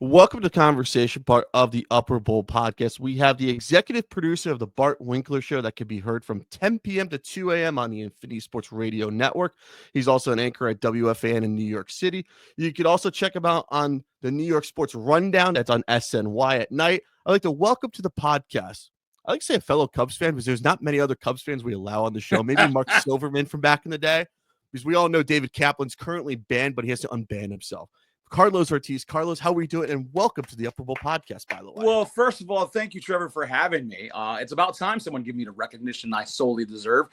Welcome to the conversation part of the Upper Bowl podcast. We have the executive producer of the Bart Winkler Show that can be heard from 10 p.m. to 2 a.m. on the Infinity Sports Radio Network. He's also an anchor at WFAN in New York City. You can also check him out on the New York Sports Rundown. That's on SNY at night. I'd like to welcome to the podcast. I like to say a fellow Cubs fan because there's not many other Cubs fans we allow on the show. Maybe Mark Silverman from back in the day, because we all know David Kaplan's currently banned, but he has to unban himself. Karlos Ortiz. Carlos, how are we doing? And welcome to the Upper Bowl podcast, by the way. Well, first of all, thank you, Trevor, for having me. It's about time someone give me the recognition I solely deserve.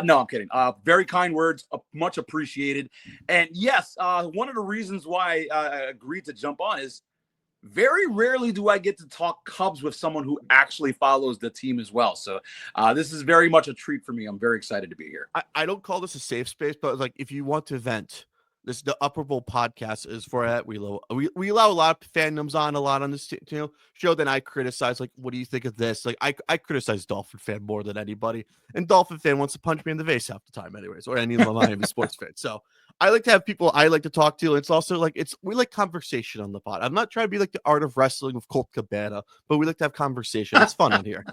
No, I'm kidding. Very kind words, much appreciated. And yes, one of the reasons why I agreed to jump on is very rarely do I get to talk Cubs with someone who actually follows the team as well. So this is very much a treat for me. I'm very excited to be here. I don't call this a safe space, but like if you want to vent, the Upper Bowl podcast is for that. We allow a lot of fandoms on this show. Then I criticize, like, what do you think of this? Like, I criticize Dolphin fan more than anybody, and Dolphin fan wants to punch me in the face half the time, anyways, or any Miami sports fan. So I like to have people I like to talk to. It's also like we like conversation on the pod. I'm not trying to be like the Art of Wrestling with Colt Cabana, but we like to have conversation. It's fun on here.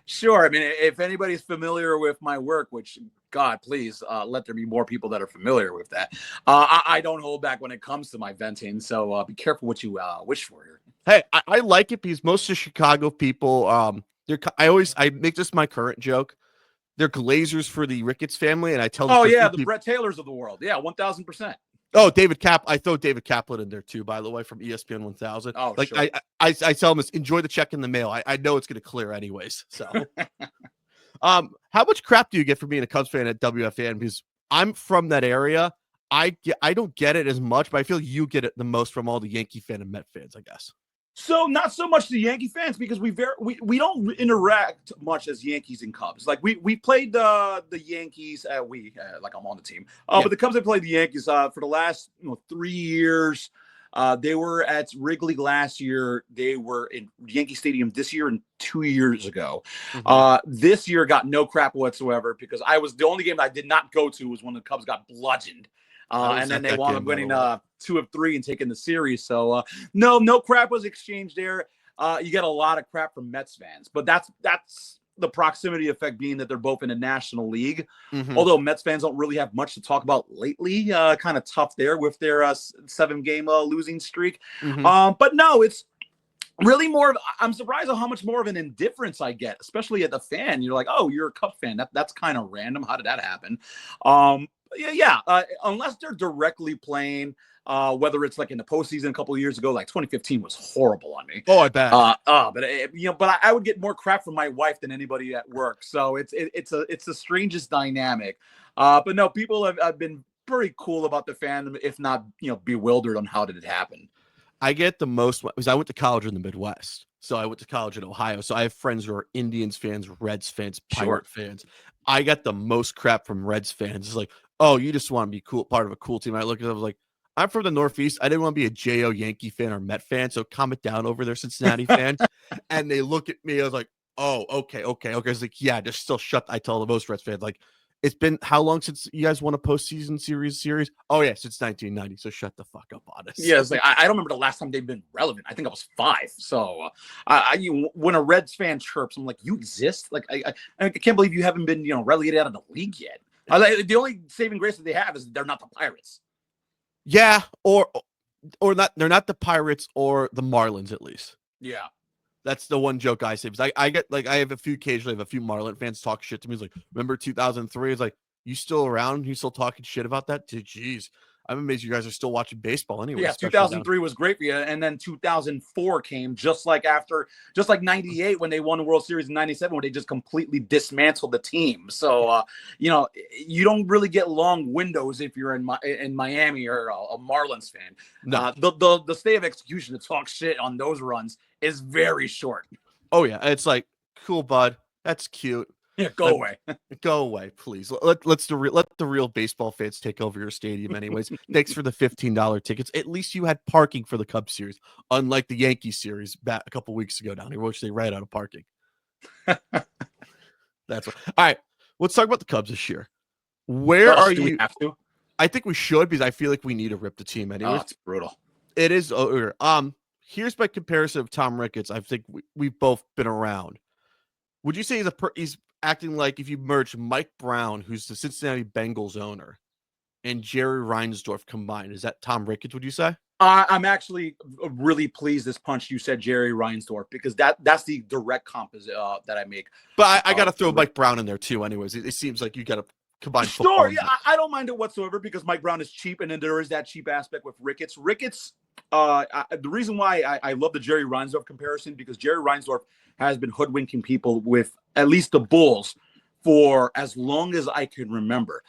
Sure. I mean, if anybody's familiar with my work, which God, please let there be more people that are familiar with that. I don't hold back when it comes to my venting. So be careful what you wish for here. Hey, I like it because most of Chicago people, I make this my current joke. They're glazers for the Ricketts family. And I tell them, the Brett Taylors of the world. Yeah, 1,000%. Oh, I throw David Kaplan in there too, by the way, from ESPN 1000. Oh, like sure. I tell him, enjoy the check in the mail. I know it's going to clear anyways. So, how much crap do you get for being a Cubs fan at WFAN? Because I'm from that area. I don't get it as much, but I feel you get it the most from all the Yankee fan and Met fans, I guess. So not so much the Yankee fans, because we don't interact much as Yankees and Cubs. Like we played the Yankees. Like I'm on the team. But the Cubs have played the Yankees for the last 3 years. They were at Wrigley last year. They were in Yankee Stadium this year and 2 years ago. Mm-hmm. This year got no crap whatsoever because the only game I did not go to was when the Cubs got bludgeoned. And then they wound up winning 2 of 3 and taking the series. So no crap was exchanged there. You get a lot of crap from Mets fans, but that's the proximity effect being that they're both in the National League. Mm-hmm. Although Mets fans don't really have much to talk about lately. Kind of tough there with their 7-game losing streak. Mm-hmm. But no, it's really I'm surprised at how much more of an indifference I get, especially at the fan. You're like, oh, you're a Cub fan. That's kind of random. How did that happen? Unless they're directly playing, whether it's like in the postseason a couple of years ago, like 2015 was horrible on me. Oh, I bet. But I would get more crap from my wife than anybody at work. So it's the strangest dynamic. But no, people have been pretty cool about the fandom, if not bewildered on how did it happen. I get the most because I went to college in the Midwest. So I went to college in Ohio. So I have friends who are Indians fans, Reds fans, Pirate fans. I got the most crap from Reds fans. It's like, oh, you just want to be cool, part of a cool team. I look at it, I was like, I'm from the Northeast. I didn't want to be a J.O. Yankee fan or Met fan. So calm it down over there, Cincinnati fans. And they look at me. I was like, oh, okay. I was like, yeah, just still shut. I tell the most Reds fans, like, it's been how long since you guys won a postseason series? Oh, yeah, since 1990. So shut the fuck up on us. Yeah, it's like, I don't remember the last time they've been relevant. I think I was 5. So when a Reds fan chirps, I'm like, you exist? Like, I can't believe you haven't been relegated out of the league yet. The only saving grace that they have is they're not the Pirates. Yeah, or not. They're not the Pirates or the Marlins, at least. Yeah. That's the one joke I say. Because I get like occasionally have a few Marlin fans talk shit to me. It's like, remember 2003? It's like, you still around? You still talking shit about that? Jeez, I'm amazed you guys are still watching baseball anyway. Yeah, 2003 was great for you, and then 2004 came just like 98 when they won the World Series in '97, when they just completely dismantled the team. So you don't really get long windows if you're in Miami or a Marlins fan. No, the stay of execution to talk shit on those runs is very short. Oh yeah, it's like, cool, bud. That's cute. Yeah, go away. Go away, please. Let the real baseball fans take over your stadium anyways. Thanks for the $15 tickets. At least you had parking for the Cubs series, unlike the Yankee series back a couple weeks ago down here, which they ran out of parking. That's what. All right, let's talk about the Cubs this year. Where are you? We have to? I think we should, because I feel like we need to rip the team anyways. Oh, it's brutal. It is. here's my comparison of Tom Ricketts. I think we've both been around. Would you say he's acting like if you merge Mike Brown, who's the Cincinnati Bengals owner, and Jerry Reinsdorf combined? Is that Tom Ricketts, would you say? I'm actually really pleased this punch you said Jerry Reinsdorf, because that's the direct composite that I make. But I got to throw Mike Brown in there too anyways. It seems like you got to combine football. Sure, yeah, I don't mind it whatsoever, because Mike Brown is cheap, and then there is that cheap aspect with Ricketts. The reason why I love the Jerry Reinsdorf comparison, because Jerry Reinsdorf has been hoodwinking people with at least the Bulls for as long as I can remember.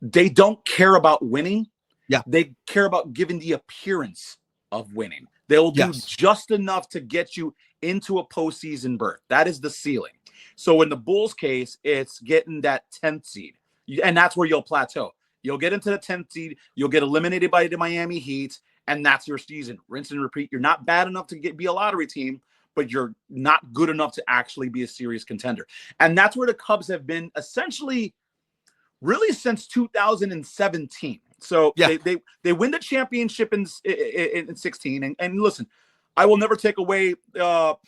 They don't care about winning. Yeah. They care about giving the appearance of winning. They'll do just enough to get you into a postseason berth. That is the ceiling. So in the Bulls case, it's getting that 10th seed. And that's where you'll plateau. You'll get into the 10th seed. You'll get eliminated by the Miami Heat. And that's your season. Rinse and repeat. You're not bad enough to be a lottery team, but you're not good enough to actually be a serious contender. And that's where the Cubs have been essentially really since 2017. So they win the championship in 16. And listen, I will never take away that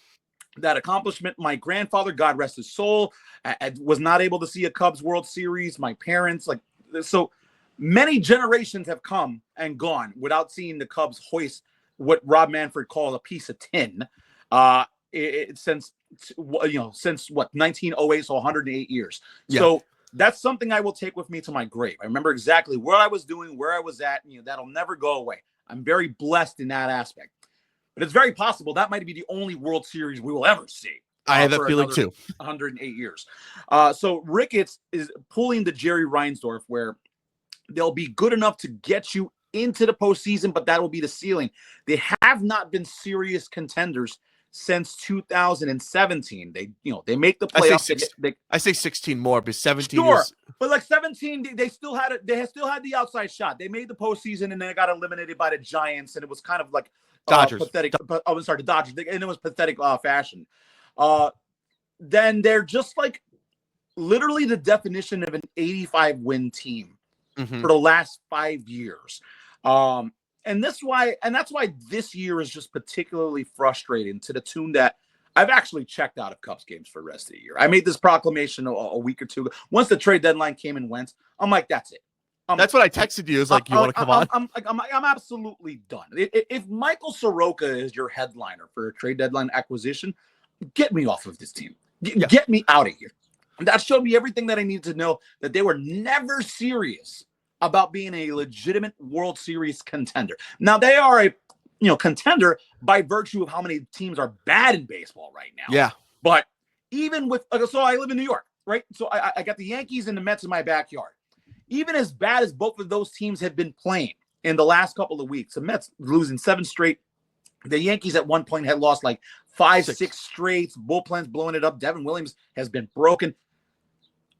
accomplishment. My grandfather, God rest his soul, I was not able to see a Cubs World Series. My parents, so many generations have come and gone without seeing the Cubs hoist what Rob Manfred called a piece of tin. Since 1908, so 108 years. Yeah. So that's something I will take with me to my grave. I remember exactly what I was doing, where I was at. That'll never go away. I'm very blessed in that aspect. But it's very possible that might be the only World Series we will ever see. I have that feeling too. 108 years. So Ricketts is pulling the Jerry Reinsdorf, where they'll be good enough to get you into the postseason, but that will be the ceiling. They have not been serious contenders since 2017. They make the playoffs. I say 16 more, but 17. Sure, but 17, they still had it. They still had the outside shot. They made the postseason, and then they got eliminated by the Giants, and it was kind of like Dodgers. Pathetic. I'm sorry, the Dodgers, and it was pathetic fashion. Then they're just literally the definition of an 85 win team for the last 5 years. And that's why this year is just particularly frustrating, to the tune that I've actually checked out of Cubs games for the rest of the year. I made this proclamation a week or two ago. Once the trade deadline came and went, I'm like, that's it. That's what I texted you. Is you want to come on? I'm absolutely done. If Michael Soroka is your headliner for a trade deadline acquisition, get me off of this team. Get me out of here. And that showed me everything that I needed to know, that they were never serious about being a legitimate World Series contender. Now, they are a contender by virtue of how many teams are bad in baseball right now. Yeah. But even with, so I live in New York, right? So I got the Yankees and the Mets in my backyard. Even as bad as both of those teams have been playing in the last couple of weeks, the Mets losing 7 straight. The Yankees at one point had lost 5, 6 straight. Bullpens blowing it up. Devin Williams has been broken.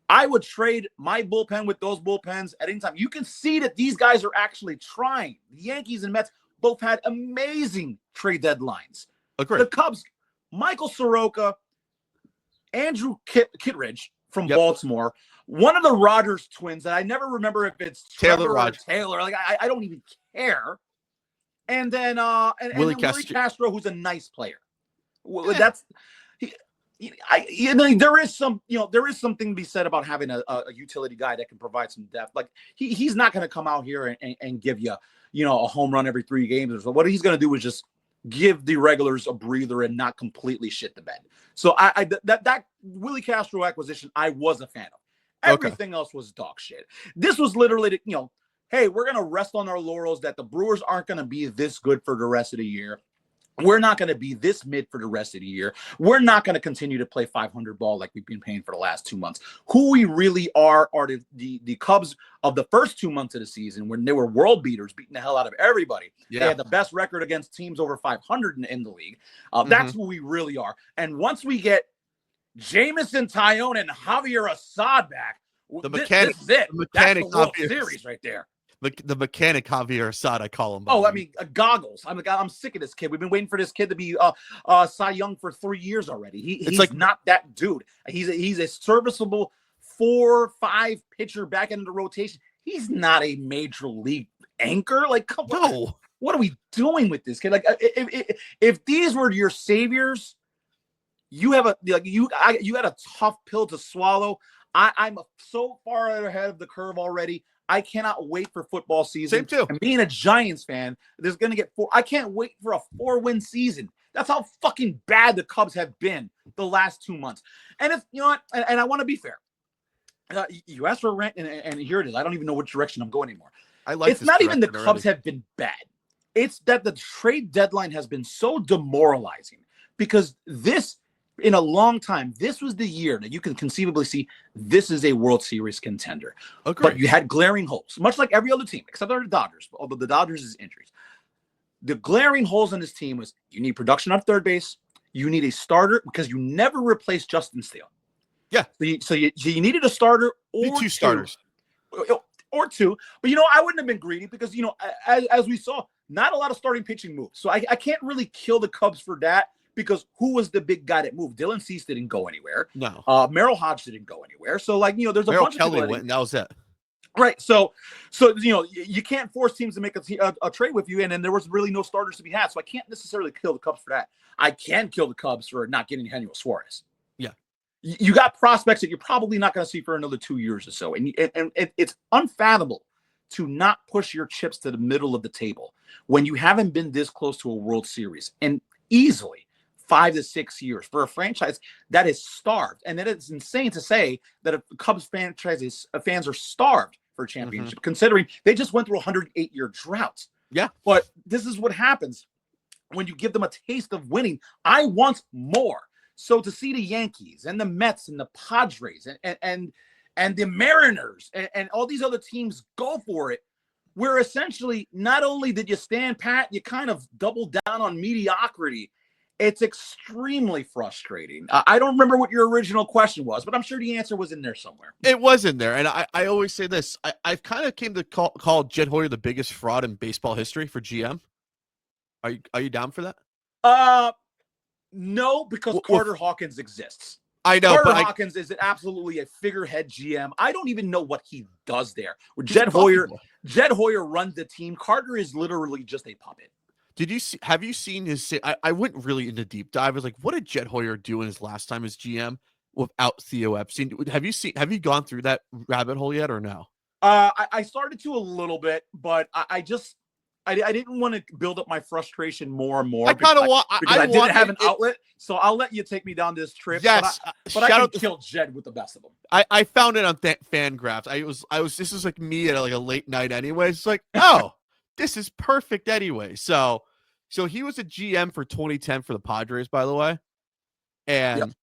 I would trade my bullpen with those bullpens at any time. You can see that these guys are actually trying. The Yankees and Mets both had amazing trade deadlines. Agreed. The Cubs, Michael Soroka, Andrew Kittredge from Baltimore, one of the Rogers twins that I never remember if it's Trevor or Taylor. I don't even care. And then Willie Castro, who's a nice player. There is something to be said about having a utility guy that can provide some depth. He's not going to come out here and give you a home run every 3 games or so. What he's going to do is just give the regulars a breather and not completely shit the bed. So that Willie Castro acquisition, I was a fan of. Everything else was dog shit. This was literally hey, we're going to rest on our laurels that the Brewers aren't going to be this good for the rest of the year. We're not going to be this mid for the rest of the year. We're not going to continue to play 500 ball like we've been paying for the last 2 months. Who we really are the Cubs of the first 2 months of the season, when they were world beaters, beating the hell out of everybody. Yeah. They had the best record against teams over 500 in the league. That's who we really are. And once we get Jameson Tyone and Javier Assad back, this is it. That's the World Series right there. The mechanic Javier Assad, I call him. Goggles. I'm sick of this kid. We've been waiting for this kid to be Cy Young for 3 years already. He's not that dude. He's a serviceable 4-5 pitcher back into the rotation. He's not a major league anchor. Come on. what are we doing with this kid? Like, if these were your saviors, you have you had a tough pill to swallow. I'm so far ahead of the curve already. I cannot wait for football season. Same too. And being a Giants fan, there's going to get 4. I can't wait for a 4-win season. That's how fucking bad the Cubs have been the last 2 months. And if you know what, and I want to be fair. You asked for a rant, and here it is. I don't even know which direction I'm going anymore. It's not even the Cubs have been bad. It's that the trade deadline has been so demoralizing because this, in a long time, this was the year that you can conceivably see this is a World Series contender. Okay. But you had glaring holes, much like every other team, except for the Dodgers, although the Dodgers is injuries. The glaring holes in this team was you need production on third base. You need a starter because you never replaced Justin Steele. Yeah. So you needed a starter or two starters. Or two. But, I wouldn't have been greedy because, as we saw, not a lot of starting pitching moves. So I can't really kill the Cubs for that because who was the big guy that moved? Dylan Cease didn't go anywhere. No. Merrill Hodge didn't go anywhere. So, there's a Merrill bunch Kelly of people went, and that was it. Right. So you can't force teams to make a trade with you, and then there was really no starters to be had. So I can't necessarily kill the Cubs for that. I can kill the Cubs for not getting Eugenio Suarez. Yeah. You got prospects that you're probably not going to see for another 2 years or so. And it's unfathomable to not push your chips to the middle of the table when you haven't been this close to a World Series and easily 5 to 6 years for a franchise that is starved. And then it's insane to say that a Cubs fans are starved for a championship, considering they just went through a 108-year drought. Yeah. But this is what happens when you give them a taste of winning. I want more. So to see the Yankees and the Mets and the Padres and the Mariners and all these other teams go for it, where essentially not only did you stand pat, you kind of doubled down on mediocrity. It's extremely frustrating. I don't remember what your original question was, but I'm sure the answer was in there somewhere. It was in there. And I always say this. I've kind of came to call Jed Hoyer the biggest fraud in baseball history for GM. Are you down for that? No, because Carter Hawkins exists. I know, Carter Hawkins is absolutely a figurehead GM. I don't even know what he does there. Jed Hoyer runs the team. Carter is literally just a puppet. Have you seen his? I went really into deep dive. I was like, what did Jed Hoyer do in his last time as GM without Theo Epstein? Have you gone through that rabbit hole yet or no? I started to a little bit, but I didn't want to build up my frustration more and more. I didn't have an outlet. So I'll let you take me down this trip. Yes, but I can kill Jed with the best of them. I found it on Fangraphs. This was like me at like a late night anyway. It's like, oh, this is perfect anyway. So he was a GM for 2010 for the Padres, by the way. And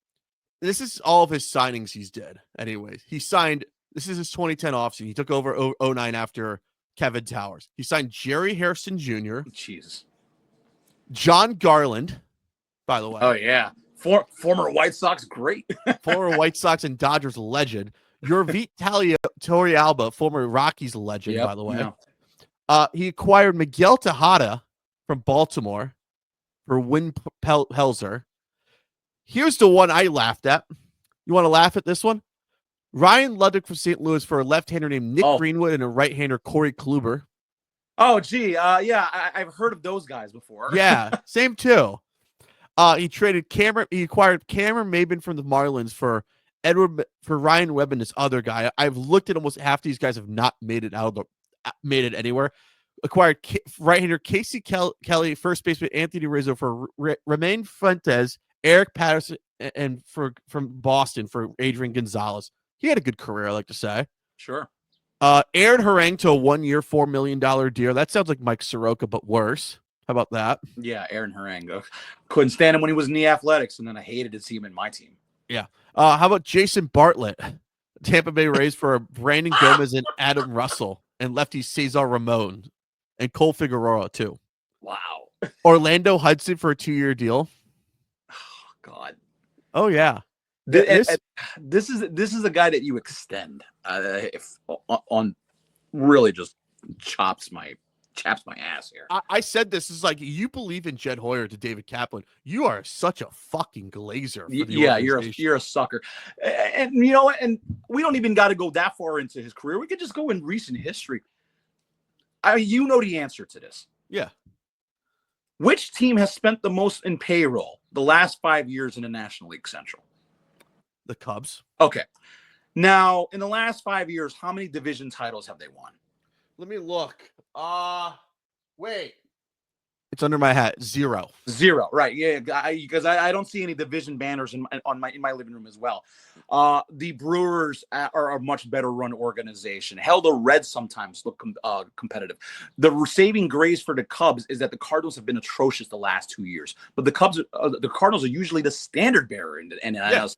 this is all of his signings he's did. Anyways, this is his 2010 offseason. He took over 09 after Kevin Towers. He signed Jerry Hairston Jr. Jesus. John Garland, by the way. Oh, yeah. Former White Sox great. Former White Sox and Dodgers legend. Yorvit Torrealba, former Rockies legend, by the way. Yeah. He acquired Miguel Tejada from Baltimore for Win Pelzer. Here's the one I laughed at. You want to laugh at this one? Ryan Ludwig from St. Louis for a left-hander named Nick Greenwood and a right-hander Corey Kluber. Oh, gee. I've heard of those guys before. Yeah, same too. He acquired Cameron Maben from the Marlins for Ryan Webb and this other guy. I've looked at almost half these guys have not made it anywhere. Acquired right-hander Casey Kelly, first baseman Anthony Rizzo for Romain Fuentes, Eric Patterson, and from Boston for Adrian Gonzalez. He had a good career, I like to say. Sure. Aaron Harang to a 1-year, $4 million deal. That sounds like Mike Soroka, but worse. How about that? Yeah, Aaron Harang. Couldn't stand him when he was in the Athletics, and then I hated to see him in my team. Yeah. How about Jason Bartlett? Tampa Bay Rays for Brandon Gomez and Adam Russell, and lefty Cesar Ramon, and Cole Figueroa, too. Wow. Orlando Hudson for a 2-year deal. Oh, God. Oh, yeah. This is a guy that you extend on really just chaps my ass here. I said this is like, you believe in Jed Hoyer to David Kaplan. You are such a fucking glazer. For the you're a sucker. And you know what? And we don't even got to go that far into his career. We could just go in recent history. You know the answer to this. Yeah. Which team has spent the most in payroll the last 5 years in the National League Central? The Cubs. Okay. Now, in the last 5 years, how many division titles have they won? Let me look. Wait. It's under my hat. 0. Right. Yeah, because I don't see any division banners in my living room as well. The Brewers are a much better run organization. Hell, the Reds sometimes look competitive. The saving grace for the Cubs is that the Cardinals have been atrocious the last 2 years, but the Cardinals are usually the standard bearer in NL.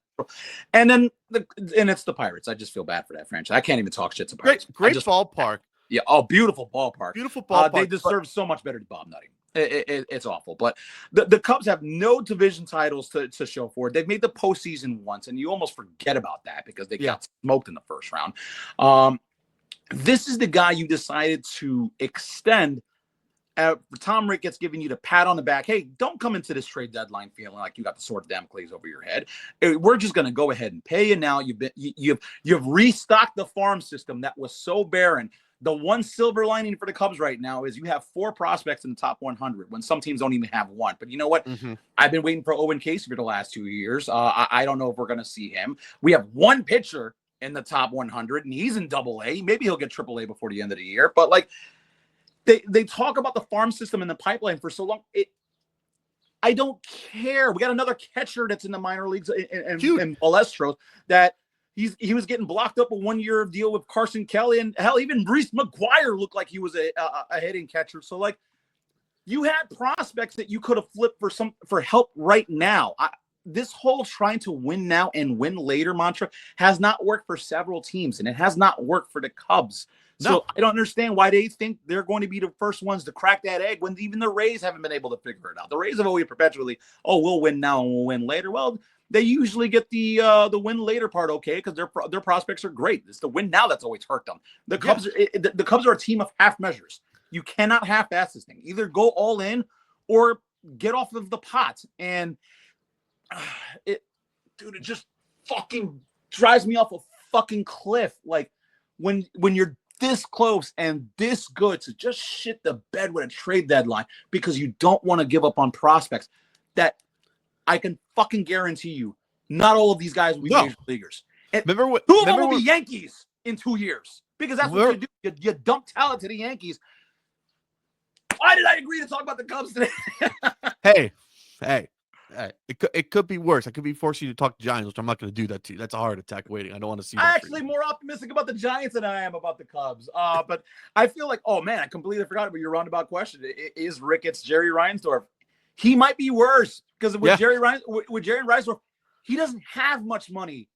And then it's the Pirates. I just feel bad for that franchise. I can't even talk shit to Pirates. Great ballpark. Yeah. Oh, beautiful ballpark. Beautiful ballpark. They deserve so much better than Bob Nutting. It's awful, but the Cubs have no division titles to show for it. They've made the postseason once, and you almost forget about that because they got smoked in the first round. This is the guy you decided to extend. Tom Ricketts giving you the pat on the back. Hey, don't come into this trade deadline feeling like you got the sword of Damocles over your head. We're just going to go ahead and pay you now. You've restocked the farm system that was so barren. The one silver lining for the Cubs right now is you have 4 prospects in the top 100 when some teams don't even have one. But you know what? Mm-hmm. I've been waiting for Owen Casey for the last 2 years. I don't know if we're going to see him. We have one pitcher in the top 100, and he's in Double-A. Maybe he'll get Triple-A before the end of the year. But like they talk about the farm system and the pipeline for so long. I don't care. We got another catcher that's in the minor leagues in Balestros that. He was getting blocked up a 1-year deal with Carson Kelly, and hell, even Reese McGuire looked like he was a hitting catcher. So, like, you had prospects that you could have flipped for help right now. This whole trying to win now and win later mantra has not worked for several teams, and it has not worked for the Cubs. No. So I don't understand why they think they're going to be the first ones to crack that egg when even the Rays haven't been able to figure it out. The Rays have always perpetually, we'll win now and we'll win later. Well, they usually get the win later part okay because their prospects are great. It's the win now that's always hurt them. The Cubs are a team of half measures. You cannot half-ass this thing. Either go all in or get off of the pot. And it just fucking drives me off a fucking cliff. Like when you're this close and this good to just shit the bed with a trade deadline because you don't want to give up on prospects that I can fucking guarantee you, not all of these guys will be major leaguers. And two of them will be Yankees in 2 years because that's what you do. You dump talent to the Yankees. Why did I agree to talk about the Cubs today? Hey. It could be worse. I could be forcing you to talk Giants, which I'm not going to do that to you. That's a heart attack waiting. I don't want to see that. I'm actually more optimistic about the Giants than I am about the Cubs. But I feel like, oh man, I completely forgot about your roundabout question. Is Ricketts Jerry Reinsdorf? He might be worse because with Jerry Reinsdorf, he doesn't have much money.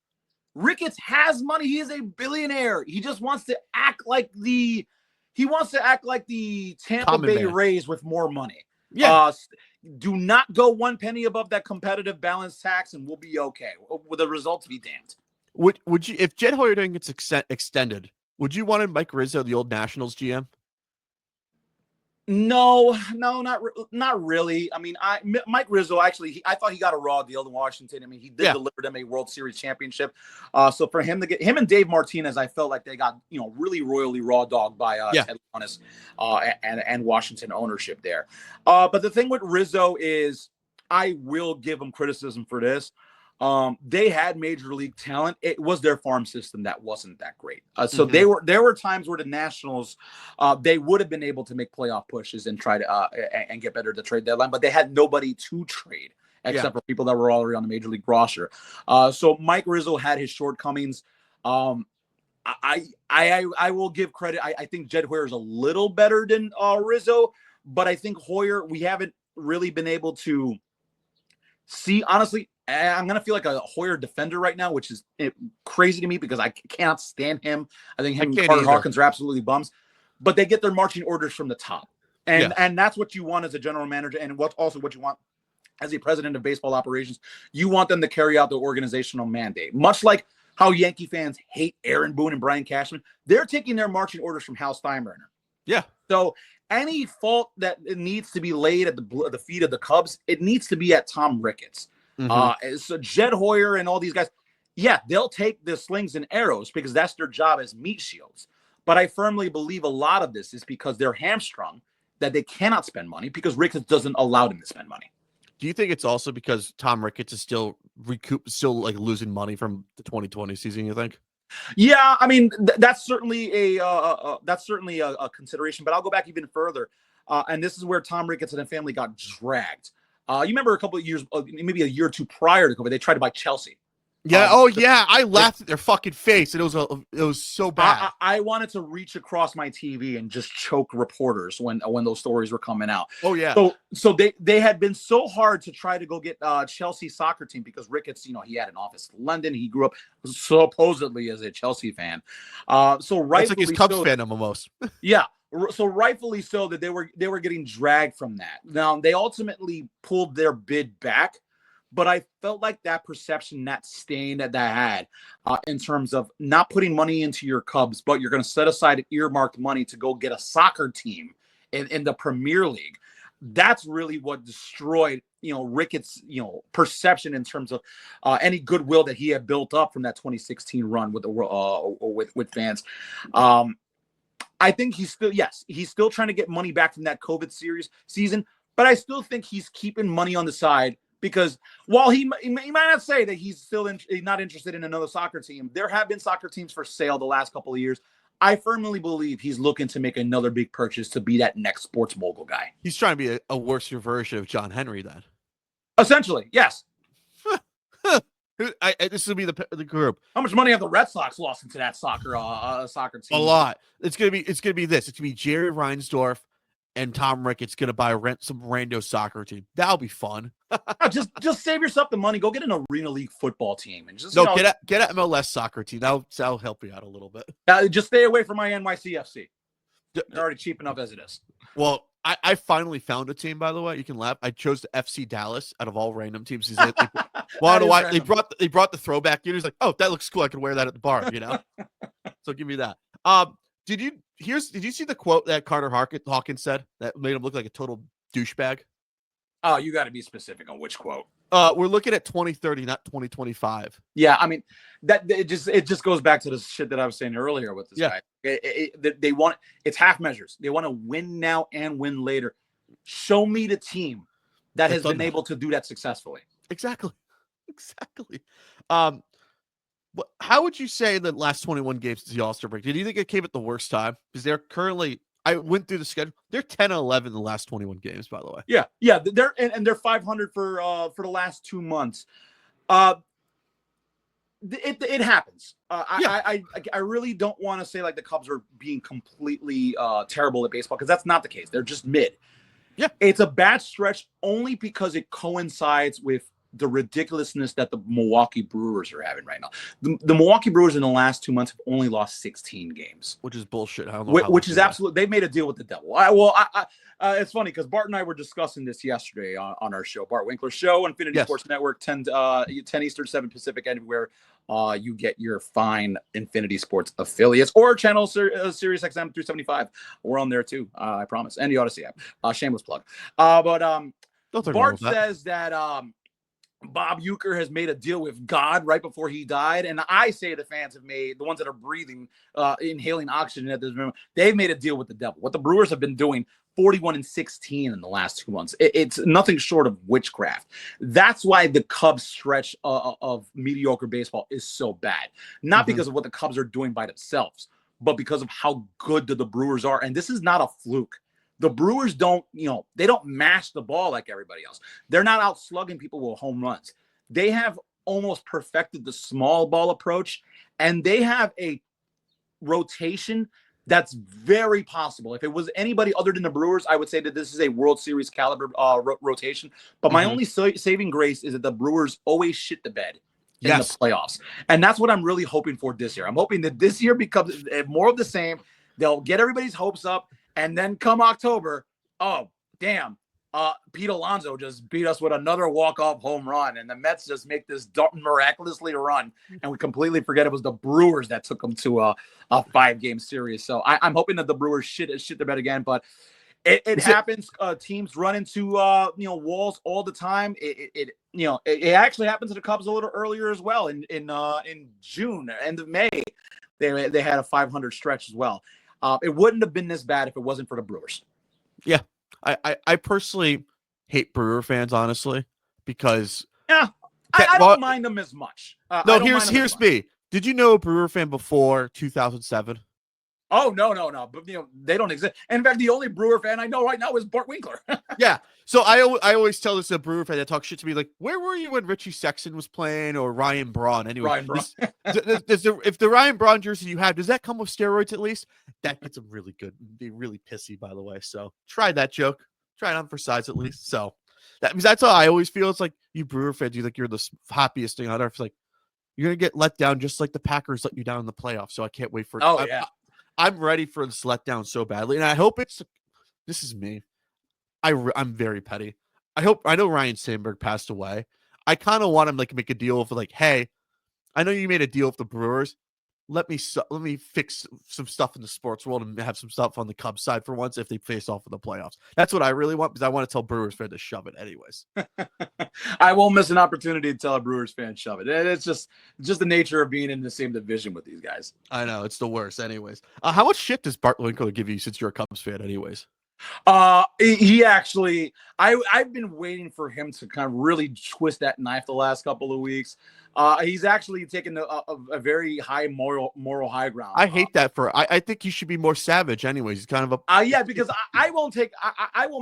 Ricketts has money. He is a billionaire. He just wants to act like the Tampa Bay Rays with more money. Yeah. Do not go 1 penny above that competitive balance tax, and we'll be okay. With the results be damned. Would you, if Jed Hoyer gets extended, would you want Mike Rizzo, the old Nationals GM? No, not really. I mean, Mike Rizzo actually, I thought he got a raw deal in Washington. I mean, he did deliver them a World Series championship. So for him to get him and Dave Martinez, I felt like they got really royally raw dogged by Ted Leonsis, and Washington ownership there. But the thing with Rizzo is, I will give him criticism for this. They had major league talent. It was their farm system that wasn't that great. So there were times where the Nationals, they would have been able to make playoff pushes and try to and get better at the trade deadline, but they had nobody to trade except for people that were already on the major league roster. So Mike Rizzo had his shortcomings. I will give credit. I think Jed Hoyer is a little better than Rizzo, but I think Hoyer, we haven't really been able to see, honestly. I'm going to feel like a Hoyer defender right now, which is crazy to me because I cannot stand him. I think him and Carter Hawkins are absolutely bums. But they get their marching orders from the top. And that's what you want as a general manager, and what you want as a president of baseball operations. You want them to carry out the organizational mandate. Much like how Yankee fans hate Aaron Boone and Brian Cashman, they're taking their marching orders from Hal Steinbrenner. Yeah. So any fault that it needs to be laid at the feet of the Cubs, it needs to be at Tom Ricketts. So Jed Hoyer and all these guys, they'll take the slings and arrows because that's their job as meat shields. But I firmly believe a lot of this is because they're hamstrung, that they cannot spend money because Ricketts doesn't allow them to spend money. Do you think it's also because Tom Ricketts is still like losing money from the 2020 season? You think? Yeah, I mean that's certainly a consideration. But I'll go back even further, and this is where Tom Ricketts and the family got dragged. You remember a couple of years, maybe a year or two prior to COVID, they tried to buy Chelsea. Yeah. I laughed at their fucking face, and it was so bad. I wanted to reach across my TV and just choke reporters when those stories were coming out. Oh yeah. So they had been so hard to try to go get Chelsea soccer team because Ricketts, he had an office in London. He grew up supposedly as a Chelsea fan. So rightfully, it's like his Cubs fandom almost. Yeah. So rightfully so that they were getting dragged from that. Now they ultimately pulled their bid back. But I felt like that perception, that stain that had in terms of not putting money into your Cubs, but you're going to set aside earmarked money to go get a soccer team in the Premier League. That's really what destroyed, Ricketts, perception in terms of any goodwill that he had built up from that 2016 run with with fans. I think he's still trying to get money back from that COVID season, but I still think he's keeping money on the side. Because while he might not say that he's still not interested in another soccer team, there have been soccer teams for sale the last couple of years. I firmly believe he's looking to make another big purchase to be that next sports mogul guy. He's trying to be a worse version of John Henry then. Essentially, yes. This will be the group. How much money have the Red Sox lost into that soccer team? A lot. It's gonna be this. It's gonna be Jerry Reinsdorf and Tom Ricketts going to buy some rando soccer team. That'll be fun. just save yourself the money. Go get an Arena League football team and just get an MLS soccer team. That'll help you out a little bit. Just stay away from my NYCFC. They're already cheap enough as it is. Well, I finally found a team. By the way, you can laugh. I chose the FC Dallas out of all random teams. Why they brought the throwback unit. He's like, oh, that looks cool. I could wear that at the bar. So give me that. Did you see the quote that Carter Hawkins said that made him look like a total douchebag? Oh, you got to be specific on which quote. We're looking at 2030, not 2025. Yeah, I mean that it just goes back to the shit that I was saying earlier with this guy. They want it's half measures. They want to win now and win later. Show me the team that has been able to do that successfully. Exactly. How would you say the last 21 games since the All-Star break? Did you think it came at the worst time? Because they're currently, I went through the schedule. They're 10-11 in the last 21 games, by the way. Yeah. They're 500 for the last 2 months. It happens. I really don't want to say like the Cubs are being completely terrible at baseball because that's not the case. They're just mid. Yeah, it's a bad stretch only because it coincides with the ridiculousness that the Milwaukee Brewers are having right now. The Milwaukee Brewers in the last 2 months have only lost 16 games, which is bullshit. I don't know which is absolute. They made a deal with the devil. It's funny because Bart and I were discussing this yesterday on our show, Bart Winkler Show, Infinity Sports Network, 10 Eastern, 7 Pacific, anywhere you get your fine Infinity Sports affiliates or channel Sirius XM 375. We're on there too, I promise, and the Odyssey app. Shameless plug. But Bart says that Bob Uecker has made a deal with God right before he died. And I say the fans have made, the ones that are breathing, inhaling oxygen at this moment, they've made a deal with the devil. What the Brewers have been doing, 41-16 in the last 2 months. It's nothing short of witchcraft. That's why the Cubs stretch of mediocre baseball is so bad. Not because of what the Cubs are doing by themselves, but because of how good the Brewers are. And this is not a fluke. The Brewers don't mash the ball like everybody else. They're not out slugging people with home runs. They have almost perfected the small ball approach, and they have a rotation that's very possible. If it was anybody other than the Brewers, I would say that this is a World Series caliber rotation. But my only saving grace is that the Brewers always shit the bed in the playoffs. And that's what I'm really hoping for this year. I'm hoping that this year becomes more of the same. They'll get everybody's hopes up. And then come October, oh, damn, Pete Alonso just beat us with another walk-off home run. And the Mets just make this miraculously run. And we completely forget it was the Brewers that took them to a 5-game series. So I'm hoping that the Brewers shit the bed again. But it happens. Teams run into, walls all the time. It actually happened to the Cubs a little earlier as well. In June, end of May, they had a 500 stretch as well. It wouldn't have been this bad if it wasn't for the Brewers. Yeah, I personally hate Brewer fans, honestly, because Yeah, I don't mind them as much. no, here's me. Did you know a Brewer fan before 2007? Oh, no. But, they don't exist. And in fact, the only Brewer fan I know right now is Bart Winkler. Yeah. So I always tell this to a Brewer fan that talks shit to me, like, where were you when Richie Sexton was playing or Ryan Braun? Anyway, Ryan Braun. If the Ryan Braun jersey you have, does that come with steroids at least? That gets them really good. Be really pissy, by the way. So try that joke. Try it on for size at least. So that's how I always feel. It's like you Brewer fans, you're the happiest thing on earth. It's like you're gonna get let down just like the Packers let you down in the playoffs. So I can't wait for it. Oh, yeah. I'm ready for this letdown so badly, and I hope this is me. I'm very petty. I know Ryan Sandberg passed away. I kind of want him like make a deal of like, hey, I know you made a deal with the Brewers. Let me fix some stuff in the sports world and have some stuff on the Cubs side for once if they face off in the playoffs. That's what I really want because I want to tell Brewers fan to shove it anyways. I won't miss an opportunity to tell a Brewers fan shove it. It's just the nature of being in the same division with these guys. I know it's the worst anyways. How much shit does Bart Winkler give you since you're a Cubs fan anyways? He actually, I've been waiting for him to kind of really twist that knife the last couple of weeks. He's actually taken a very high moral high ground. I hate that I think he should be more savage anyways. He's kind of a yeah, because I won't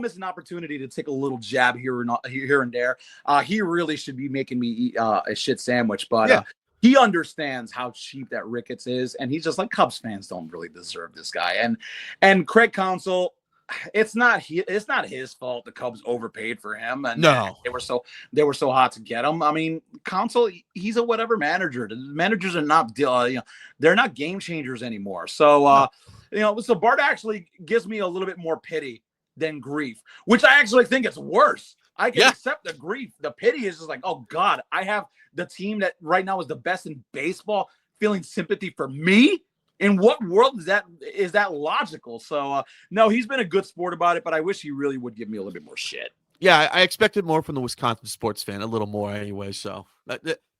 miss an opportunity to take a little jab here and there. He really should be making me eat a shit sandwich, but yeah. He understands how cheap that Ricketts is, and he's just like, Cubs fans don't really deserve this guy. And Craig Counsell, it's not his fault the Cubs overpaid for him, and no, they were so hot to get him. I mean, Counsell, he's a whatever manager. The managers are not they're not game changers anymore. So so Bart actually gives me a little bit more pity than grief, which I actually think it's worse. I can accept the grief. The pity is just like, oh God, I have the team that right now is the best in baseball feeling sympathy for me. In what world is that logical? So no, he's been a good sport about it, but I wish he really would give me a little bit more shit. Yeah, I expected more from the Wisconsin sports fan, a little more anyway. So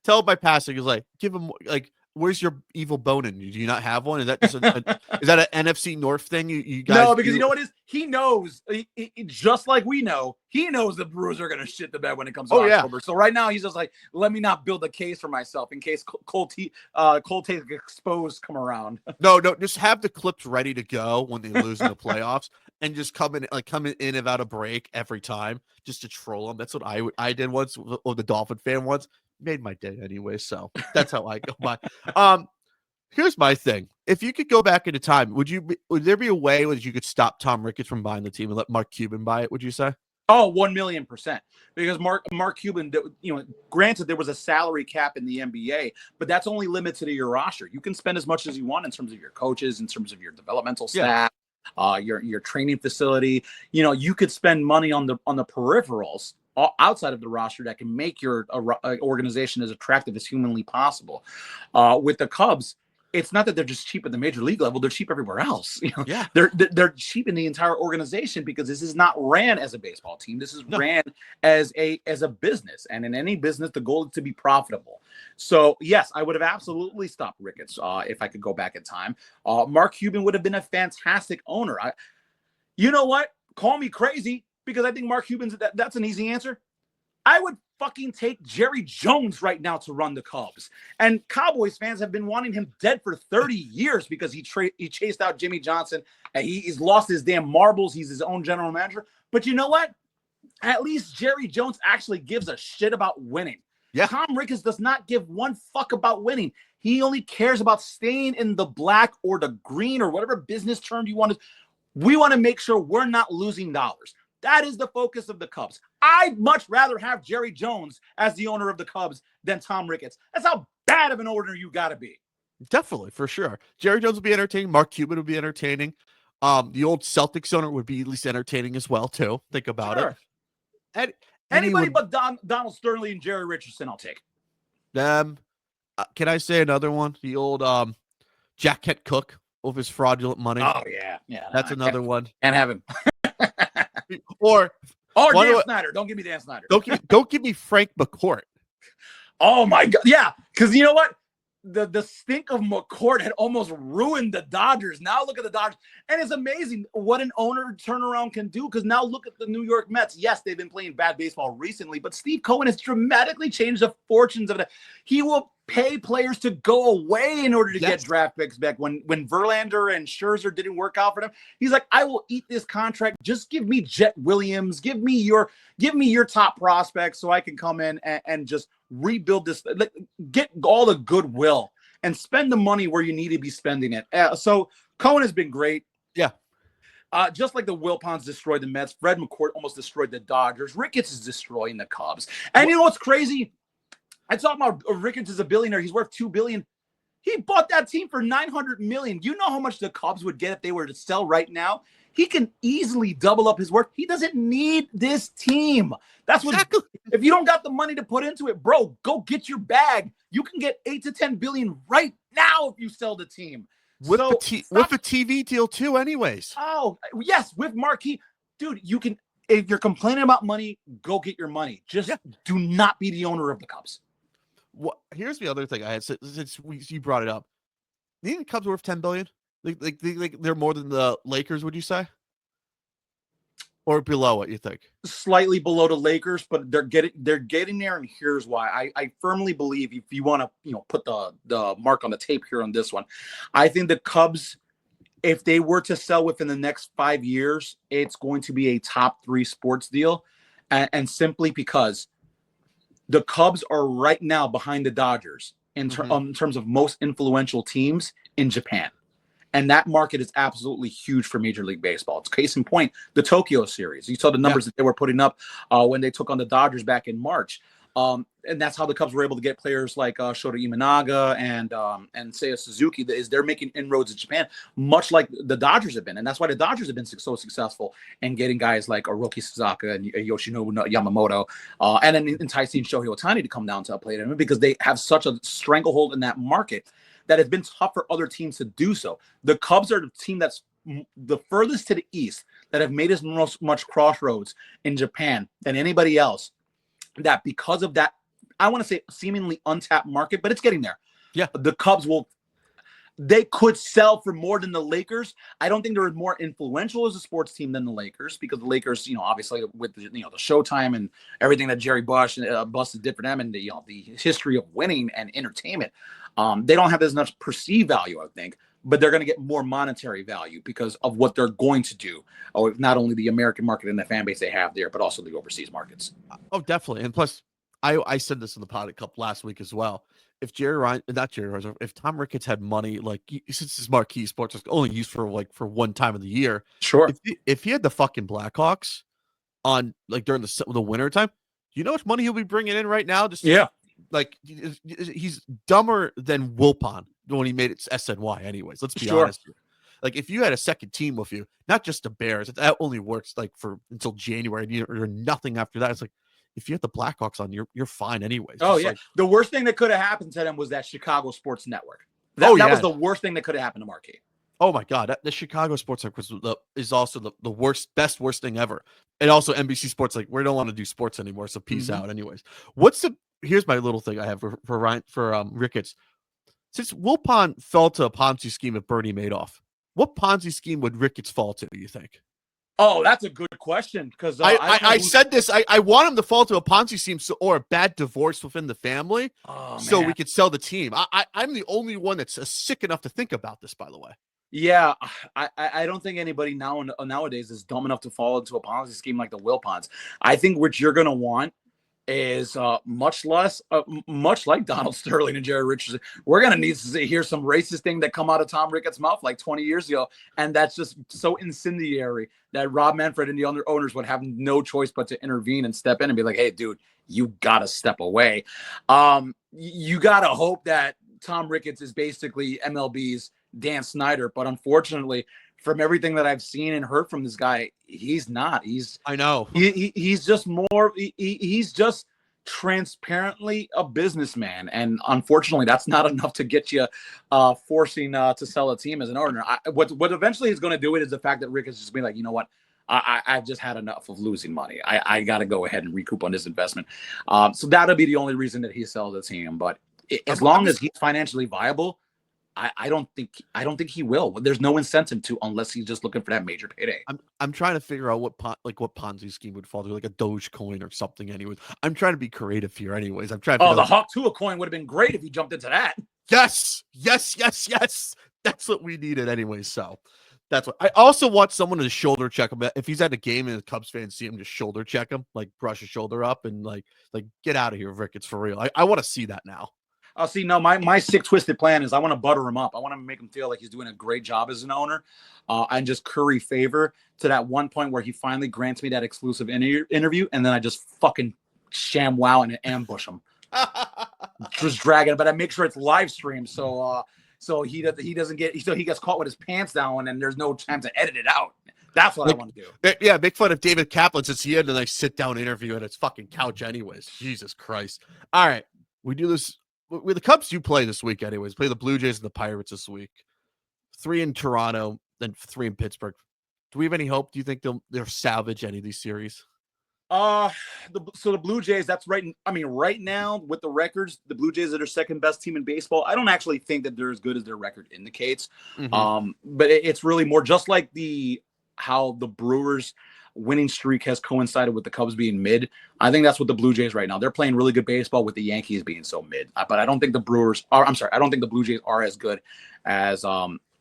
tell by passing is like, give him like, where's your evil bone in you? Do you not have one? Is that just is that an NFC North thing? You guys? No, because you know what it is? He knows, just like we know, he knows the Brewers are going to shit the bed when it comes to October. So right now he's just like, let me not build a case for myself in case cold take exposed come around. No, just have the clips ready to go when they lose in the playoffs and just come in and out of break every time just to troll them. That's what I did once with the Dolphin fan once. Made my day anyway, so that's how I go by. Here's my thing: if you could go back into time, would there be a way that you could stop Tom Ricketts from buying the team and let Mark Cuban buy it? Would you say? Oh, 1,000,000%. Because Mark Cuban, granted there was a salary cap in the NBA, but that's only limited to your roster. You can spend as much as you want in terms of your coaches, in terms of your developmental staff, your training facility. You could spend money on the peripherals outside of the roster that can make your organization as attractive as humanly possible. With the Cubs, it's not that they're just cheap at the major league level; they're cheap everywhere else. They're cheap in the entire organization because this is not ran as a baseball team. This is ran as a business, and in any business, the goal is to be profitable. So yes, I would have absolutely stopped Ricketts if I could go back in time. Mark Cuban would have been a fantastic owner. You know what? Call me crazy, because I think Mark Cuban's that's an easy answer. I would fucking take Jerry Jones right now to run the Cubs. And Cowboys fans have been wanting him dead for 30 years because he chased out Jimmy Johnson and he's lost his damn marbles. He's his own general manager. But you know what? At least Jerry Jones actually gives a shit about winning. Yeah. Tom Ricketts does not give one fuck about winning. He only cares about staying in the black or the green or whatever business term you want to. We want to make sure we're not losing dollars. That is the focus of the Cubs. I'd much rather have Jerry Jones as the owner of the Cubs than Tom Ricketts. That's how bad of an owner you got to be. Definitely, for sure. Jerry Jones would be entertaining. Mark Cuban would be entertaining. The old Celtics owner would be at least entertaining as well, too. Think about it. Anybody but Donald Sterling and Jerry Richardson, I'll take. Can I say another one? The old Jack Kent Cook with his fraudulent money. Oh, yeah. That's another one. And have him. Or Dan Snyder. Don't give me Dan Snyder. Don't give me Frank McCourt. Oh my God. Yeah. Because you know what? the stink of McCourt had almost ruined the Dodgers. Now look at the Dodgers. And it's amazing what an owner turnaround can do, because now look at the New York Mets. Yes, they've been playing bad baseball recently, but Steve Cohen has dramatically changed the fortunes of it. He will pay players to go away in order to get draft picks back. When Verlander and Scherzer didn't work out for them, he's like, I will eat this contract. Just give me Jet Williams. Give me your top prospects so I can come in and just rebuild this, get all the goodwill and spend the money where you need to be spending it. So Cohen has been great. Yeah. Just like the Wilpons destroyed the Mets, Fred McCourt almost destroyed the Dodgers. Ricketts is destroying the Cubs. And you know what's crazy? I talk about Ricketts is a billionaire. He's worth $2 billion. He bought that team for $900 million. You know how much the Cubs would get if they were to sell right now? He can easily double up his worth. He doesn't need this team. That's what. Exactly. If you don't got the money to put into it, bro, go get your bag. You can get $8 to $10 billion right now if you sell the team. With a TV deal too, anyways. Oh yes, with marquee, dude. You can. If you're complaining about money, go get your money. Just do not be the owner of the Cubs. What? Here's the other thing I had since you brought it up. Do you think the Cubs are worth $10 billion? Like they're more than the Lakers, would you say? Or below what you think? Slightly below the Lakers, but they're getting there, and here's why. I firmly believe, if you want to put the mark on the tape here on this one, I think the Cubs, if they were to sell within the next 5 years, it's going to be a top 3 sports deal, and simply because the Cubs are right now behind the Dodgers in terms of most influential teams in Japan. And that market is absolutely huge for Major League Baseball. It's case in point, the Tokyo series. You saw the numbers that they were putting up when they took on the Dodgers back in March. And that's how the Cubs were able to get players like Shota Imanaga and Seiya Suzuki. They're making inroads in Japan, much like the Dodgers have been. And that's why the Dodgers have been so successful in getting guys like Hiroki Sasaka and Yoshinobu Yamamoto, and then enticing Shohei Ohtani to come down to play them, because they have such a stranglehold in that market that it's been tough for other teams to do so. The Cubs are the team that's the furthest to the east that have made as much crossroads in Japan than anybody else. That because of that, I want to say seemingly untapped market, but it's getting there. Yeah. The Cubs they could sell for more than the Lakers. I don't think they're more influential as a sports team than the Lakers, because the Lakers, obviously with the Showtime and everything that Jerry Buss did for them, and the history of winning and entertainment, they don't have as much perceived value, I think, but they're going to get more monetary value because of what they're going to do. Not only the American market and the fan base they have there, but also the overseas markets. Oh, definitely. And plus, I said this in the Pod Cup last week as well. If if Tom Ricketts had money, like since his marquee sports is only used for one time of the year, sure. If he had the fucking Blackhawks on during the winter time, do you know how much money he'll be bringing in right now? He's dumber than Wilpon when he made it SNY. Anyways, let's be honest here. Like, if you had a second team with you, not just the Bears, that only works until January, and you're nothing after that. It's like, if you have the Blackhawks on, you're fine anyways. Oh, yeah. The worst thing that could have happened to them was that Chicago Sports Network. That was the worst thing that could have happened to Marquee. Oh, my God. The Chicago Sports Network is also the worst thing ever. And also NBC Sports, we don't want to do sports anymore, so peace out anyways. Here's my little thing I have for Ricketts. Since Wilpon fell to a Ponzi scheme of Bernie Madoff, what Ponzi scheme would Ricketts fall to, do you think? Oh, that's a good question, because I said this. I want him to fall to a Ponzi scheme or a bad divorce within the family, so we could sell the team. I'm the only one that's sick enough to think about this, by the way. Yeah, I don't think anybody nowadays is dumb enough to fall into a Ponzi scheme like the Wilpons. I think what you're going to want is much like Donald Sterling and Jerry Richardson. We're going to need to hear some racist thing that come out of Tom Ricketts' mouth like 20 years ago. And that's just so incendiary that Rob Manfred and the other owners would have no choice but to intervene and step in and be like, hey, dude, you got to step away. You got to hope that Tom Ricketts is basically MLB's Dan Snyder. But unfortunately, from everything that I've seen and heard from this guy, he's not. I know. He's just more. He's just transparently a businessman, and unfortunately, that's not enough to get you forcing to sell a team as an owner. What eventually is going to do it is the fact that Rick is just being like, you know what, I've just had enough of losing money. I got to go ahead and recoup on this investment. So that'll be the only reason that he sells the team. But as long as he's financially viable, I don't think he will. There's no incentive to unless he's just looking for that major payday. I'm trying to figure out what Ponzi scheme would fall through, like a Dogecoin or something. Anyways, I'm trying to be creative here. Anyways, I'm trying. Oh, the Hawk Tua coin would have been great if he jumped into that. Yes. That's what we needed, anyways. So that's what I also want someone to shoulder check him. If he's at a game and the Cubs fans see him, just shoulder check him, like brush his shoulder up and like get out of here, Ricketts, for real. I want to see that now. I'll see. No, my sick, twisted plan is I want to butter him up. I want to make him feel like he's doing a great job as an owner, and just curry favor to that one point where he finally grants me that exclusive interview, and then I just fucking sham wow and ambush him, just dragging. But I make sure it's live streamed, so he gets caught with his pants down, and there's no time to edit it out. That's what I want to do. Yeah, make fun of David Kaplan since he had a nice sit down interview at his fucking couch, anyways. Jesus Christ! All right, we do this. With the Cubs, you play this week, anyways. Play the Blue Jays and the Pirates this week. 3 in Toronto, then 3 in Pittsburgh. Do we have any hope? Do you think they'll salvage any of these series? So the Blue Jays, that's right. I mean, right now with the records, the Blue Jays are their second best team in baseball. I don't actually think that they're as good as their record indicates. Mm-hmm. But it's really more just like how the Brewers winning streak has coincided with the Cubs being mid. I think that's what the Blue Jays right now. They're playing really good baseball with the Yankees being so mid. But I don't think the I don't think the Blue Jays are as good as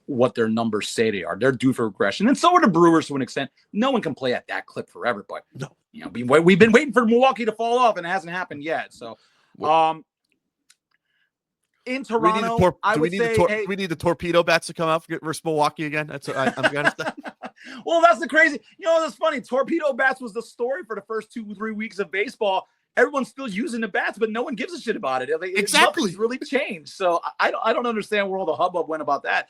what their numbers say they are. They're due for regression. And so are the Brewers to an extent. No one can play at that clip forever, but we've been waiting for Milwaukee to fall off and it hasn't happened yet. So in Toronto, we need the torpedo bats to come out versus Milwaukee again. That's what I'm gonna say. Well, that's the crazy. That's funny. Torpedo bats was the story for the first 2-3 weeks of baseball. Everyone's still using the bats, but no one gives a shit about it. Exactly. Nothing's really changed. So I don't understand where all the hubbub went about that.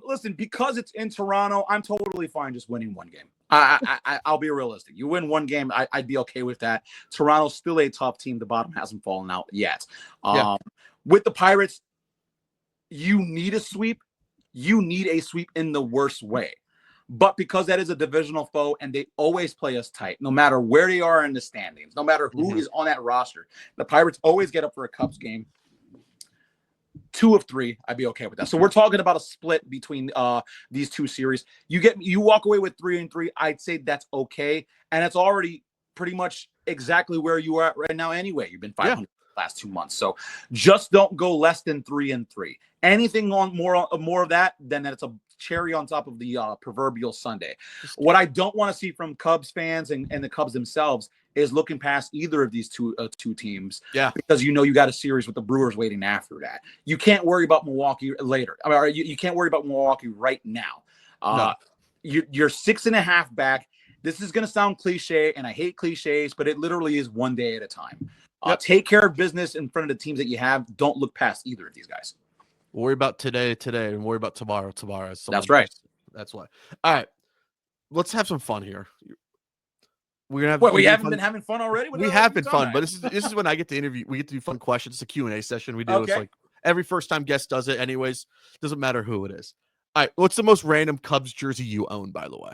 Listen, because it's in Toronto, I'm totally fine just winning one game. I'll be realistic. You win one game, I'd be okay with that. Toronto's still a tough team. The bottom hasn't fallen out yet. With the Pirates, you need a sweep. You need a sweep in the worst way. But because that is a divisional foe and they always play us tight, no matter where they are in the standings, no matter who is on that roster, the Pirates always get up for a Cubs game. 2 of 3, I'd be okay with that. So we're talking about a split between these two series. You walk away with 3 and 3. I'd say that's okay, and it's already pretty much exactly where you are at right now. Anyway, you've been 500 the last 2 months, so just don't go less than 3 and 3. Anything on more of that, then it's a cherry on top of the proverbial sundae. What I don't want to see from Cubs fans and the Cubs themselves is looking past either of these two teams. Yeah, because you got a series with the Brewers waiting after that. You can't worry about Milwaukee later. I mean, you can't worry about Milwaukee right now. No. You're 6.5 back. This is going to sound cliche, and I hate cliches, but it literally is one day at a time. Take care of business in front of the teams that you have. Don't look past either of these guys. Worry about today, and worry about tomorrow. That's right. That's why. All right, let's have some fun here. We're gonna have. What, we haven't been having fun already? We have been fun, but this is when I get to interview. We get to do fun questions. It's a Q&A session. We do. Okay. It's like every first time guest does it. Anyways, doesn't matter who it is. All right, what's the most random Cubs jersey you own, by the way?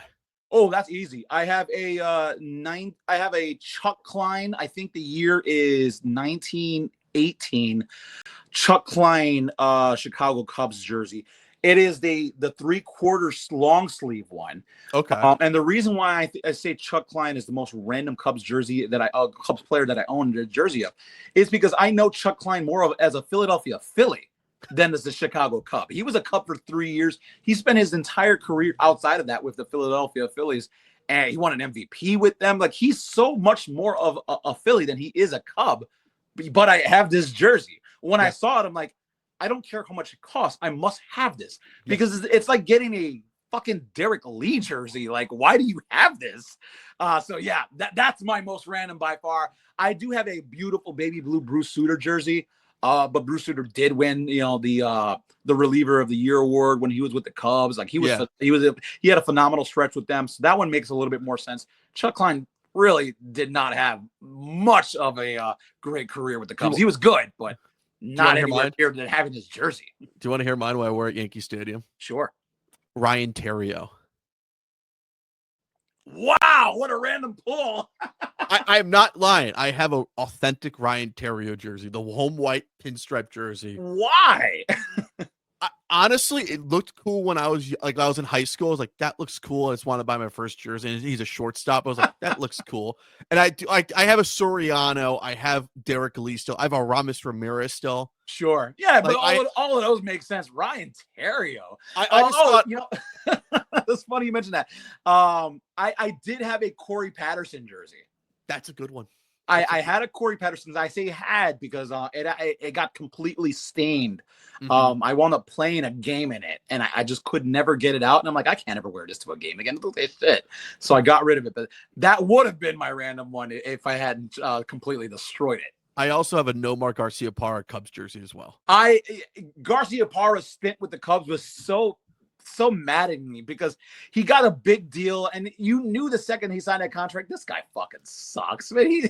Oh, that's easy. I have a Chuck Klein. I think the year is 1918. Chuck Klein Chicago Cubs jersey. It is the 3/4 long sleeve one. Okay. And the reason why I say Chuck Klein is the most random Cubs jersey that Cubs player that I own the jersey of is because I know Chuck Klein more as a Philadelphia Philly than as a Chicago Cub. He was a Cub for 3 years. He spent his entire career outside of that with the Philadelphia Phillies, and he won an MVP with them. Like, he's so much more of a Philly than he is a Cub. But I have this jersey. When I saw it, I'm like, I don't care how much it costs. I must have this because it's like getting a fucking Derek Lee jersey. Like, why do you have this? So yeah, that's my most random by far. I do have a beautiful baby blue Bruce Sutter jersey. But Bruce Sutter did win, the reliever of the year award when he was with the Cubs. Like, he had a phenomenal stretch with them. So that one makes a little bit more sense. Chuck Klein really did not have much of a great career with the Cubs. He was good, but not anywhere near than having his jersey. Do you want to hear mine while I wear at Yankee Stadium? Sure. Ryan Theriot. Wow, what a random pull. I'm not lying. I have an authentic Ryan Theriot jersey, the home white pinstripe jersey. Why? Honestly, it looked cool when I was in high school. I was like, that looks cool. I just want to buy my first jersey. And he's a shortstop. I was like, that looks cool. And I have a Soriano. I have Derek Lee still. I have a Ramis Ramirez still. Sure. Yeah, but like, all of those make sense. Ryan Theriot. I just thought, you know, that's funny you mentioned that. I did have a Corey Patterson jersey. That's a good one. I had a Corey Patterson. I say had because it got completely stained. Mm-hmm. I wound up playing a game in it, and I just could never get it out. And I'm like, I can't ever wear this to a game again. It's shit. So I got rid of it. But that would have been my random one if I hadn't completely destroyed it. I also have a Nomar Garciaparra Cubs jersey as well. Garciaparra's stint with the Cubs was so maddening me because he got a big deal, and you knew the second he signed that contract, this guy fucking sucks, man.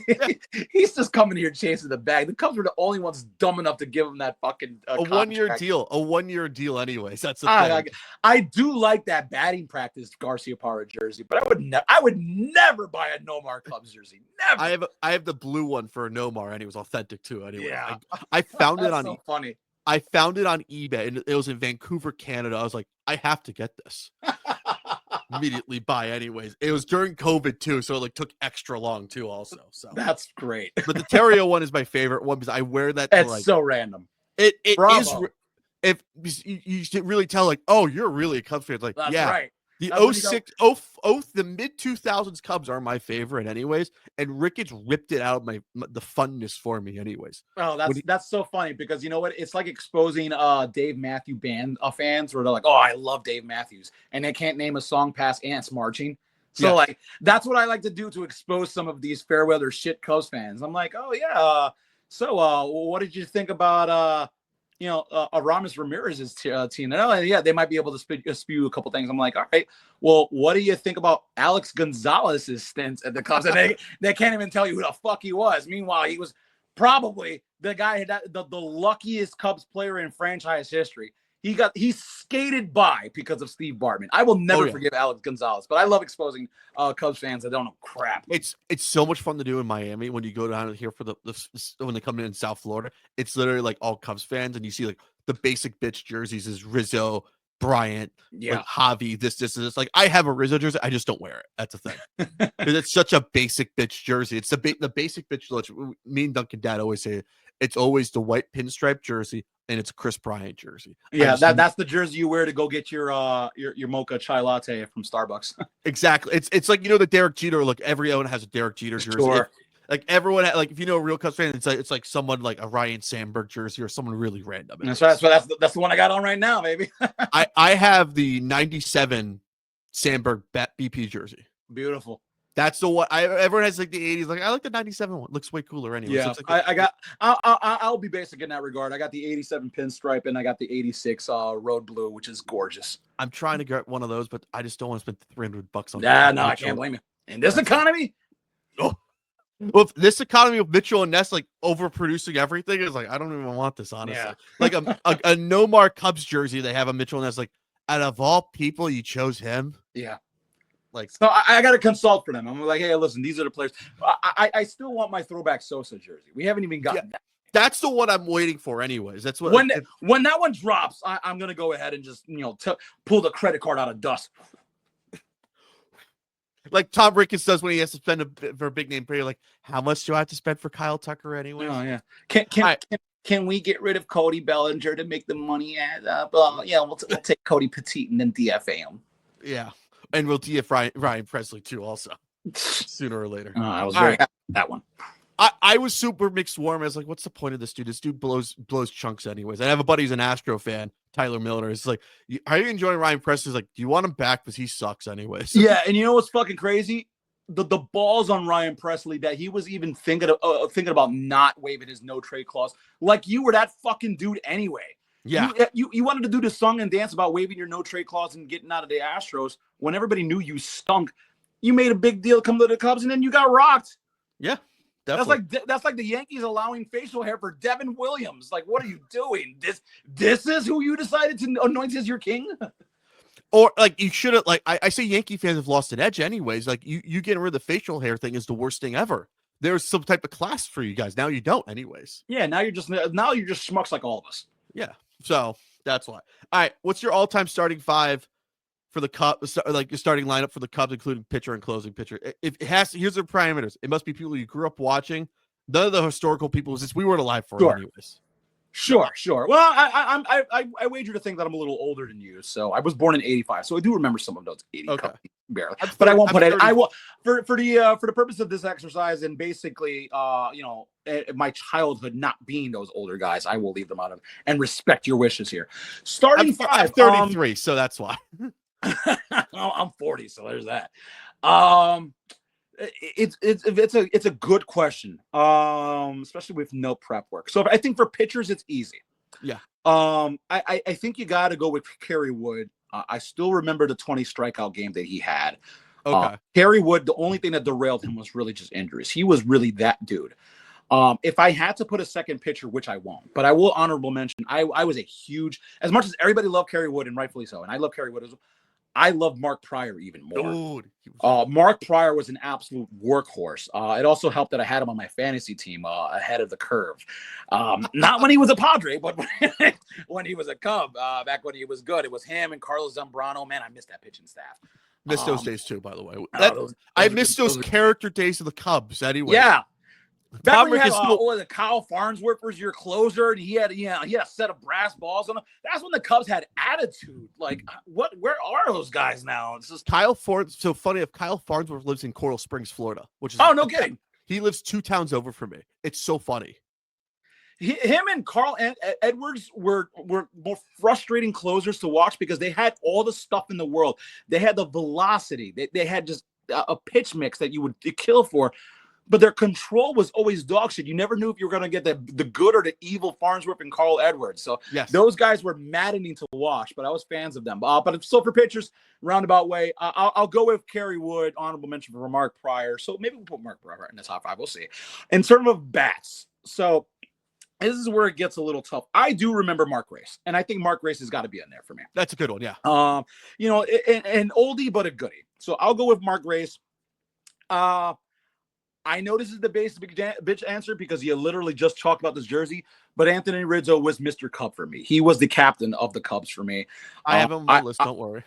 He's just coming here chasing the bag. The Cubs were the only ones dumb enough to give him that fucking a 1 year deal. A 1 year deal, anyways. That's the thing. I do like that batting practice Garciaparra jersey, but I would never buy a Nomar Cubs jersey. Never. I have the blue one for Nomar, and it was authentic too. Anyway, yeah. I found it on. So funny. I found it on eBay, and it was in Vancouver, Canada. I was like, I have to get this. Immediately buy, anyways. It was during COVID too, so it took extra long too. Also, so that's great. But the Theriot one is my favorite one because I wear that. It's so random. It is. If you should really tell, oh, you're really a Cubs fan. Like, that's yeah, right. The 06, the mid 2000s Cubs are my favorite, anyways. And Ricketts ripped it out of the funness for me, anyways. Oh, that's so funny because you know what? It's like exposing Dave Matthews band fans where they're like, "Oh, I love Dave Matthews," and they can't name a song past Ants Marching. So that's what I like to do to expose some of these fair weather shit Cubs fans. I'm like, "Oh yeah, so what did you think about Aramis Ramirez's team?" And yeah, they might be able to spew a couple things. I'm like, all right, well, what do you think about Alex Gonzalez's stints at the Cubs? And they can't even tell you who the fuck he was. Meanwhile, he was probably the guy the luckiest Cubs player in franchise history. He skated by because of Steve Bartman. I will never forgive Alex Gonzalez, but I love exposing Cubs fans that don't know crap. It's so much fun to do in Miami when you go down here for when they come in South Florida. It's literally all Cubs fans, and you see the basic bitch jerseys is Rizzo, Bryant, Javi. This. It's I have a Rizzo jersey, I just don't wear it. That's the thing. It's such a basic bitch jersey. It's the basic bitch look. Me and Duncan Dad always say it's always the white pinstripe jersey. And it's a Chris Bryant jersey. Yeah, that's the jersey you wear to go get your mocha chai latte from Starbucks. Exactly. It's like the Derek Jeter look. Everyone has a Derek Jeter jersey. Sure. Everyone if you know a real Cubs fan, it's like someone like a Ryan Sandberg jersey or someone really random. That's the one I got on right now, baby. I have the 97 Sandberg BP jersey. Beautiful. That's the one. Everyone has the 80s. I like the 97 one. Looks way cooler anyway. Yeah, so I'll be basic in that regard. I got the 87 pinstripe and I got the 86 road blue, which is gorgeous. I'm trying to get one of those, but I just don't want to spend $300 on. No, I can't blame you. In this economy, well, this economy of Mitchell and Ness overproducing everything is I don't even want this, honestly. Yeah. a Nomar Cubs jersey, they have a Mitchell and Ness. Out of all people, you chose him. Yeah. So I got to consult for them. I'm like, hey, listen, these are the players. I still want my throwback Sosa jersey. We haven't even gotten that. That's the one I'm waiting for, anyways. That's what when that one drops, I'm gonna go ahead and just pull the credit card out of dust. Like Tom Ricketts does when he has to spend for a big name player. How much do I have to spend for Kyle Tucker anyway? Oh yeah. Can we get rid of Cody Bellinger to make the money add up? We'll take Cody Petit and then DFA him. Yeah. And we'll DF Ryan Presley too, also sooner or later. I was very happy with that one. I was super mixed warm. I was like, what's the point of this dude? This dude blows chunks anyways. I have a buddy who's an Astro fan, Tyler Milner. It's are you enjoying Ryan Presley? He's like, do you want him back? Because he sucks anyways. Yeah, and you know what's fucking crazy? The balls on Ryan Presley that he was even thinking about not waiving his no trade clause. You were that fucking dude anyway. Yeah, you wanted to do the song and dance about waiving your no trade clause and getting out of the Astros when everybody knew you stunk. You made a big deal come to the Cubs and then you got rocked. Yeah, definitely. That's like the Yankees allowing facial hair for Devin Williams. What are you doing? This is who you decided to anoint as your king. Or like you should have like I say Yankee fans have lost an edge anyways. Like you getting rid of the facial hair thing is the worst thing ever. There's some type of class for you guys. Now you don't anyways. Yeah, now you're just schmucks like all of us. Yeah. So that's why. All right. What's your all-time starting five for the Cubs? Like your starting lineup for the Cubs, including pitcher and closing pitcher. If it has to, here's the parameters. It must be people you grew up watching. None of the historical people, since we weren't alive for it anyways. Sure. Well, I wager to think that I'm a little older than you. So I was born in '85, so I do remember some of those '80 Cubs barely. But I won't put it. I will for the purpose of this exercise and basically, my childhood not being those older guys, I will leave them out of and respect your wishes here. Starting five, I'm 33, so that's why. I'm 40, so there's that. It's a good question, especially with no prep work. So I think for pitchers, it's easy. Yeah. I think you got to go with Kerry Wood. I still remember the 20 strikeout game that he had. Okay. Kerry Wood, the only thing that derailed him was really just injuries. He was really that dude. If I had to put a second pitcher, which I won't, but I will honorable mention, I was a huge, as much as everybody loved Kerry Wood, and rightfully so, and I love Kerry Wood as well. I love Mark Pryor even more. Mark Pryor was an absolute workhorse. It also helped that I had him on my fantasy team ahead of the curve. Not when he was a Padre, but when he was a Cub, back when he was good. It was him and Carlos Zambrano. Man, I missed that pitching staff. Missed those days too, by the way. I missed those character days of the Cubs anyway. Yeah. Back when you had the Kyle Farnsworth was your closer, and he had a set of brass balls on him. That's when the Cubs had attitude. Like, where are those guys now? It's just Kyle Farnsworth. So funny if Kyle Farnsworth lives in Coral Springs, Florida, which is no kidding. He lives 2 towns over from me. It's so funny. Him and Carl Edwards were more frustrating closers to watch because they had all the stuff in the world. They had the velocity. They had just a pitch mix that you would kill for. But their control was always dog shit. You never knew if you were going to get the good or the evil Farnsworth and Carl Edwards. So those guys were maddening to watch, but I was fans of them. But so for pitchers, roundabout way, I'll go with Kerry Wood, honorable mention for Mark Pryor. So maybe we'll put Mark Pryor in the top 5. We'll see. In terms of bats, so this is where it gets a little tough. I do remember Mark Grace, and I think Mark Grace has got to be in there for me. That's a good one, yeah. An oldie but a goodie. So I'll go with Mark Grace. I know this is the basic bitch answer because you literally just talked about this jersey, but Anthony Rizzo was Mr. Cub for me. He was the captain of the Cubs for me. I have him on my list. Don't worry.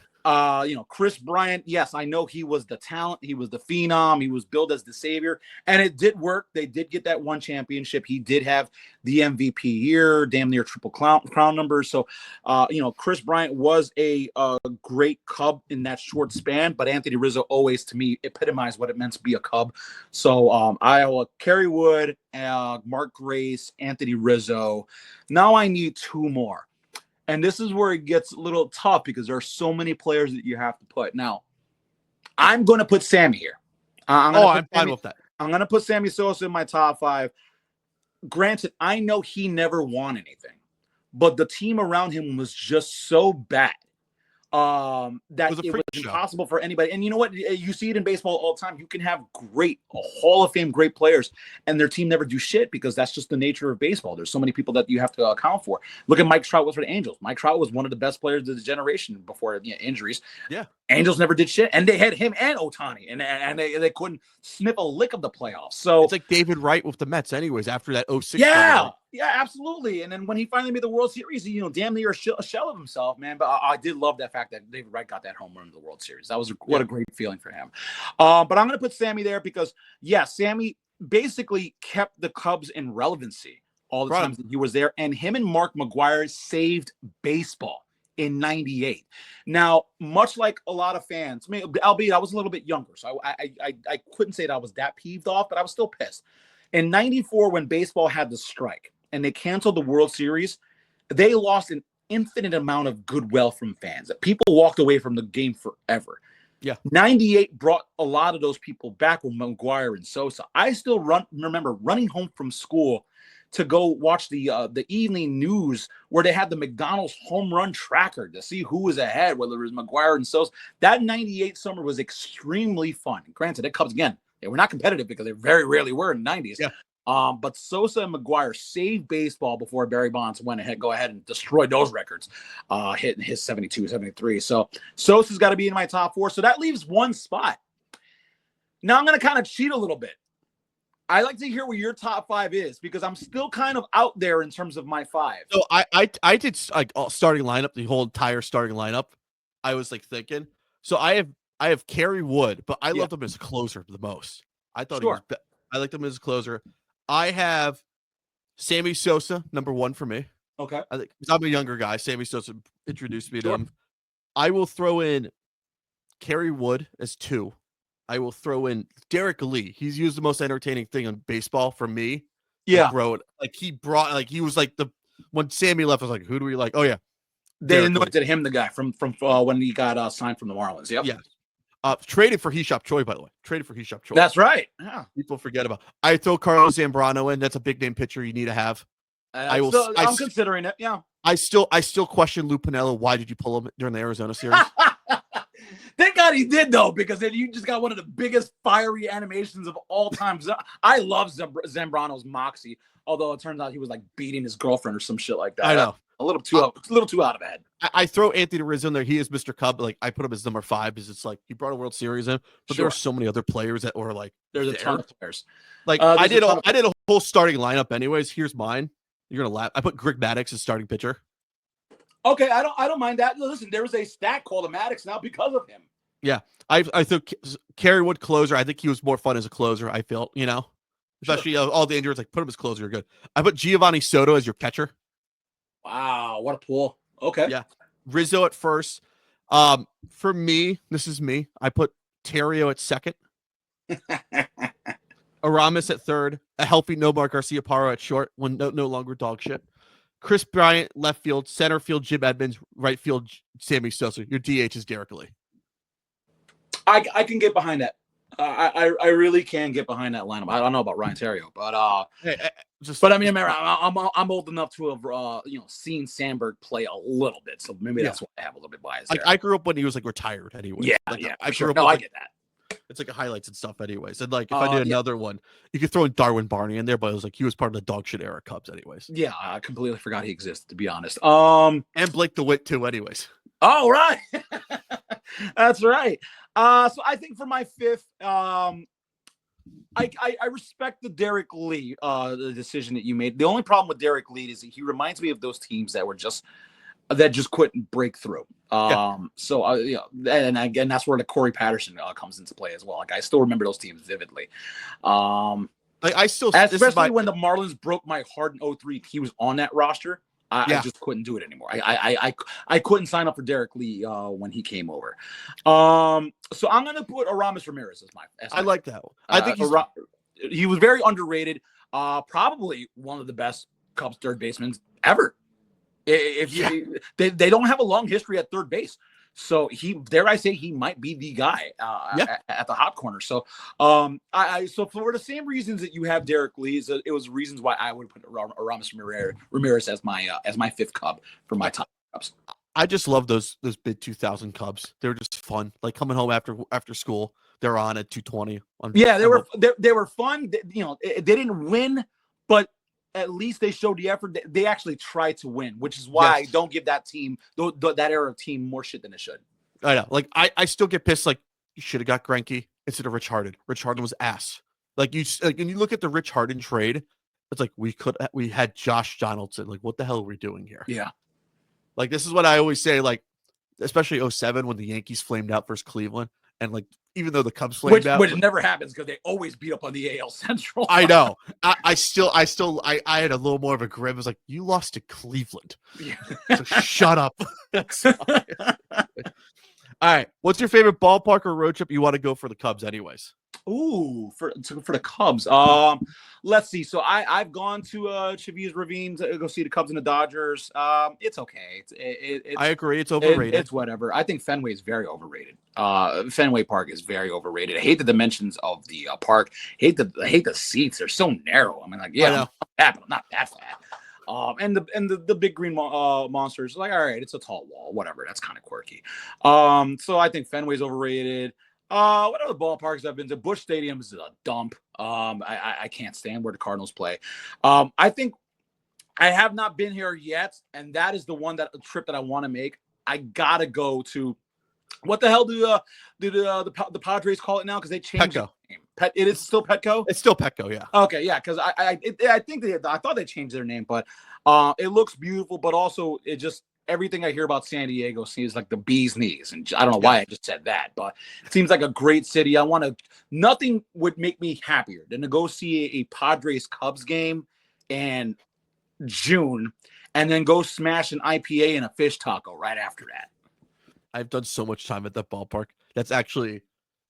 Chris Bryant, yes, I know he was the talent. He was the phenom. He was billed as the savior, and it did work. They did get that one championship. He did have the MVP year, damn near triple crown numbers. So, Chris Bryant was a great Cub in that short span, but Anthony Rizzo always, to me, epitomized what it meant to be a Cub. So, Iowa, Kerry Wood, Mark Grace, Anthony Rizzo. Now I need 2 more. And this is where it gets a little tough because there are so many players that you have to put. Now, I'm going to put Sammy here. I'm fine with that. I'm going to put Sammy Sosa in my top 5. Granted, I know he never won anything, but the team around him was just so bad that it was impossible for anybody. And you know what? You see it in baseball all the time. You can have Hall of Fame great players, and their team never do shit because that's just the nature of baseball. There's so many people that you have to account for. Look at Mike Trout was for the Angels. Mike Trout was one of the best players of the generation before injuries. Yeah. Angels never did shit, and they had him and Ohtani, and they couldn't sniff a lick of the playoffs. So it's like David Wright with the Mets anyways after that 06. Yeah, absolutely. And then when he finally made the World Series, he, damn near a shell of himself, man. But I did love that fact that David Wright got that home run in the World Series. That was what a great feeling for him. But I'm going to put Sammy there because, Sammy basically kept the Cubs in relevancy all the times that he was there. And him and Mark McGwire saved baseball in '98. Now, much like a lot of fans, albeit I was a little bit younger, so I couldn't say that I was that peeved off, but I was still pissed. In '94, when baseball had the strike and they canceled the World Series, they lost an infinite amount of goodwill from fans. People walked away from the game forever. Yeah. '98 brought a lot of those people back with McGwire and Sosa. I still remember running home from school to go watch the evening news where they had the McDonald's home run tracker to see who was ahead, whether it was McGwire and Sosa. That '98 summer was extremely fun. Granted, the Cubs, again, they were not competitive because they very rarely were in the '90s. Yeah. But Sosa and McGuire saved baseball before Barry Bonds went ahead, and destroyed those records, hitting his 72, 73. So Sosa's got to be in my top 4. So that leaves one spot. Now I'm going to kind of cheat a little bit. I like to hear what your top 5 is because I'm still kind of out there in terms of my 5. So I did like starting lineup, the whole entire starting lineup. I was like thinking. So I have Kerry Wood, but I loved him as a closer the most. I thought I liked him as a closer. I have Sammy Sosa, number 1 for me. Okay. I think I'm a younger guy. Sammy Sosa introduced me to him. I will throw in Kerry Wood as 2. I will throw in Derek Lee. He's used the most entertaining thing on baseball for me. Yeah. He was like when Sammy left, I was like, who do we like? Oh yeah. They anointed him the guy from when he got signed from the Marlins. Yep. Yeah. Traded for Hee-Shop Choi, by the way. That's right. Yeah. People forget about. I throw Carlos Zambrano in. That's a big name pitcher you need to have. I'm considering it. Yeah. I still question Lou Piniella. Why did you pull him during the Arizona series? Thank God he did, though, because then you just got one of the biggest fiery animations of all time. I love Zambrano's moxie, although it turns out he was like beating his girlfriend or some shit like that. I know. A little too out of bed. I throw Anthony Rizzo in there. He is Mr. Cub. Like I put him as number 5 because it's like he brought a World Series in, but there are so many other players that were like there's a ton of players. Like I did a whole starting lineup anyways. Here's mine. You're gonna laugh. I put Greg Maddux as starting pitcher. Okay, I don't mind that. Listen, there was a stat called a Maddux now because of him. Yeah, I think Kerry Wood closer. I think he was more fun as a closer. I felt, especially all the injuries. Like put him as closer, you're good. I put Giovanni Soto as your catcher. Wow, what a pull. Okay. Yeah. Rizzo at first. For me, this is me. I put Terrio at second. Aramis at third. A healthy Nomar Garciaparra at short when no longer dog shit. Chris Bryant, left field. Center field, Jim Edmonds. Right field, Sammy Sosa. Your DH is Derek Lee. I can get behind that. I really can get behind that lineup. I don't know about Ryan Terrio, but I mean, I'm old enough to have seen Sandberg play a little bit, so maybe that's why I have a little bit bias. I grew up when he was like retired anyway. Yeah, I grew up. No, I get that. It's like highlights and stuff, anyways. And like if I did another one, you could throw in Darwin Barney in there, but it was like he was part of the dog shit era Cubs, anyways. Yeah, I completely forgot he existed, to be honest. And Blake DeWitt too, anyways. Oh right, that's right. So I think for my 5th, I respect the Derek Lee the decision that you made. The only problem with Derek Lee is he reminds me of those teams that just couldn't break through. So and again, that's where the Corey Patterson comes into play as well. Like I still remember those teams vividly. Especially when the Marlins broke my heart in 2003, he was on that roster. I just couldn't do it anymore. I couldn't sign up for Derek Lee when he came over. So I'm gonna put Aramis Ramirez as my. I like that one. I think he was very underrated. Probably one of the best Cubs third basemen ever. They don't have a long history at third base. So he might be the guy at the hot corner. So so for the same reasons that you have Derek Lee, it was reasons why I would put Aramis Ramirez as my 5th Cub for my top Cubs. I just love those mid 2000 Cubs. They were just fun. Like coming home after school, they're on at 2:20. They were fun. They didn't win, but at least they showed the effort. They actually tried to win, which is why I don't give that team, that era of team, more shit than it should. I know. Like, I still get pissed. Like, you should have got Greinke instead of Rich Harden. Rich Harden was ass. Like, when you look at the Rich Harden trade, it's like we had Josh Donaldson. Like, what the hell are we doing here? Yeah. Like, this is what I always say, like, especially 2007 when the Yankees flamed out versus Cleveland. And like, even though the Cubs flamed out, which never happens because they always beat up on the AL Central. I know. I had a little more of a grim. I was like, you lost to Cleveland. Yeah. So shut up. All right. What's your favorite ballpark or road trip you want to go for the Cubs, anyways? Ooh, for the Cubs. Let's see. So I've gone to Chavez Ravine to go see the Cubs and the Dodgers. It's okay. I agree. It's overrated. It's whatever. I think Fenway is very overrated. Fenway Park is very overrated. I hate the dimensions of the park. I hate the seats. They're so narrow. I mean, like, yeah, I'm not that fat. And the big green monsters, like, all right, it's a tall wall, whatever. That's kind of quirky. So I think Fenway's overrated. What other ballparks I've been to? Busch Stadium is a dump. I can't stand where the Cardinals play. I think I have not been here yet, and that is the trip that I want to make. I gotta go to. What the hell do the Padres call it now? Because they changed Petco. the name. It is still Petco. It's still Petco, yeah. Okay, yeah. Because I think I thought they changed their name, but it looks beautiful. But also, it just everything I hear about San Diego seems like the bee's knees, and I don't know why I just said that, but it seems like a great city. Nothing would make me happier than to go see a Padres Cubs game in June, and then go smash an IPA and a fish taco right after that. I've done so much time at that ballpark. That's actually,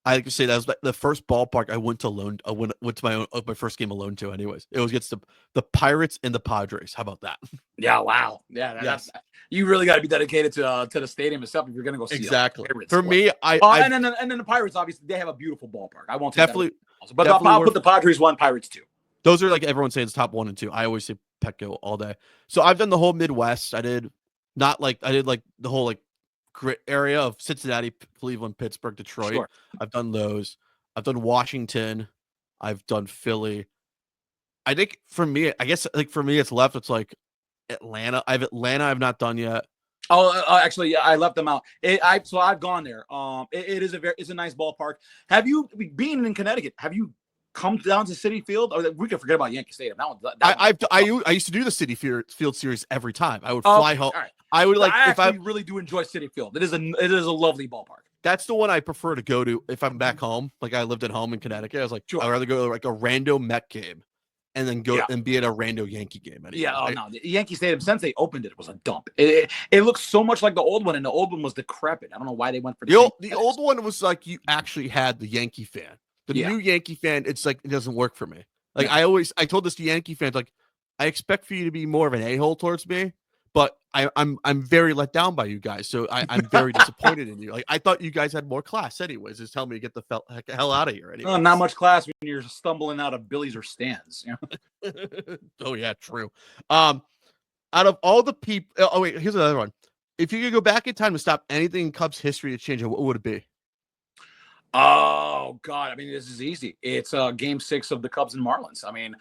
I like to say that was the first ballpark I went to alone. I went to my first game alone to. Anyways, it was against the Pirates and the Padres. How about that? Yeah, wow. Yeah, yes. You really got to be dedicated to the stadium itself if you're going to go see exactly. Pirates. For me, and then the Pirates obviously they have a beautiful ballpark. I won't take definitely, that but I'll put the Padres 1, Pirates 2. Those are like everyone saying it's top 1 and 2. I always say Petco all day. So I've done the whole Midwest. I did the whole like grit area of Cincinnati, Cleveland, Pittsburgh, Detroit. Sure. I've done those. I've done Washington. I've done Philly. I think for me, it's left. It's like Atlanta. I've not done yet. Actually, yeah, I left them out. So I've gone there. It's a nice ballpark. Have you been in Connecticut? Have you come down to Citi Field? Or we can forget about Yankee Stadium. I used to do the Citi Field series every time. I would fly home. Right. I would like I really do enjoy Citi Field. It is a lovely ballpark. That's the one I prefer to go to if I'm back home. Like I lived at home in Connecticut. I was like, sure. I'd rather go to like a rando Met game and then go and be at a rando Yankee game. Anyway. Yeah. No, the Yankee Stadium since they opened it was a dump. It looks so much like the old one, and the old one was decrepit. I don't know why they went for the old one was like you actually had the Yankee fan. The new Yankee fan, it's like it doesn't work for me. Like I told this to Yankee fans, like I expect for you to be more of an a-hole towards me, but I'm very let down by you guys. So I'm very disappointed in you. Like I thought you guys had more class, anyways. Just tell me to get the hell out of here. Anyway, not much class when you're stumbling out of Billy's or Stan's. You know? Oh yeah, true. Out of all the people, oh wait, here's another one. If you could go back in time to stop anything in Cubs history to change it, what would it be? Oh God! I mean, this is easy. It's Game 6 of the Cubs and Marlins. I mean,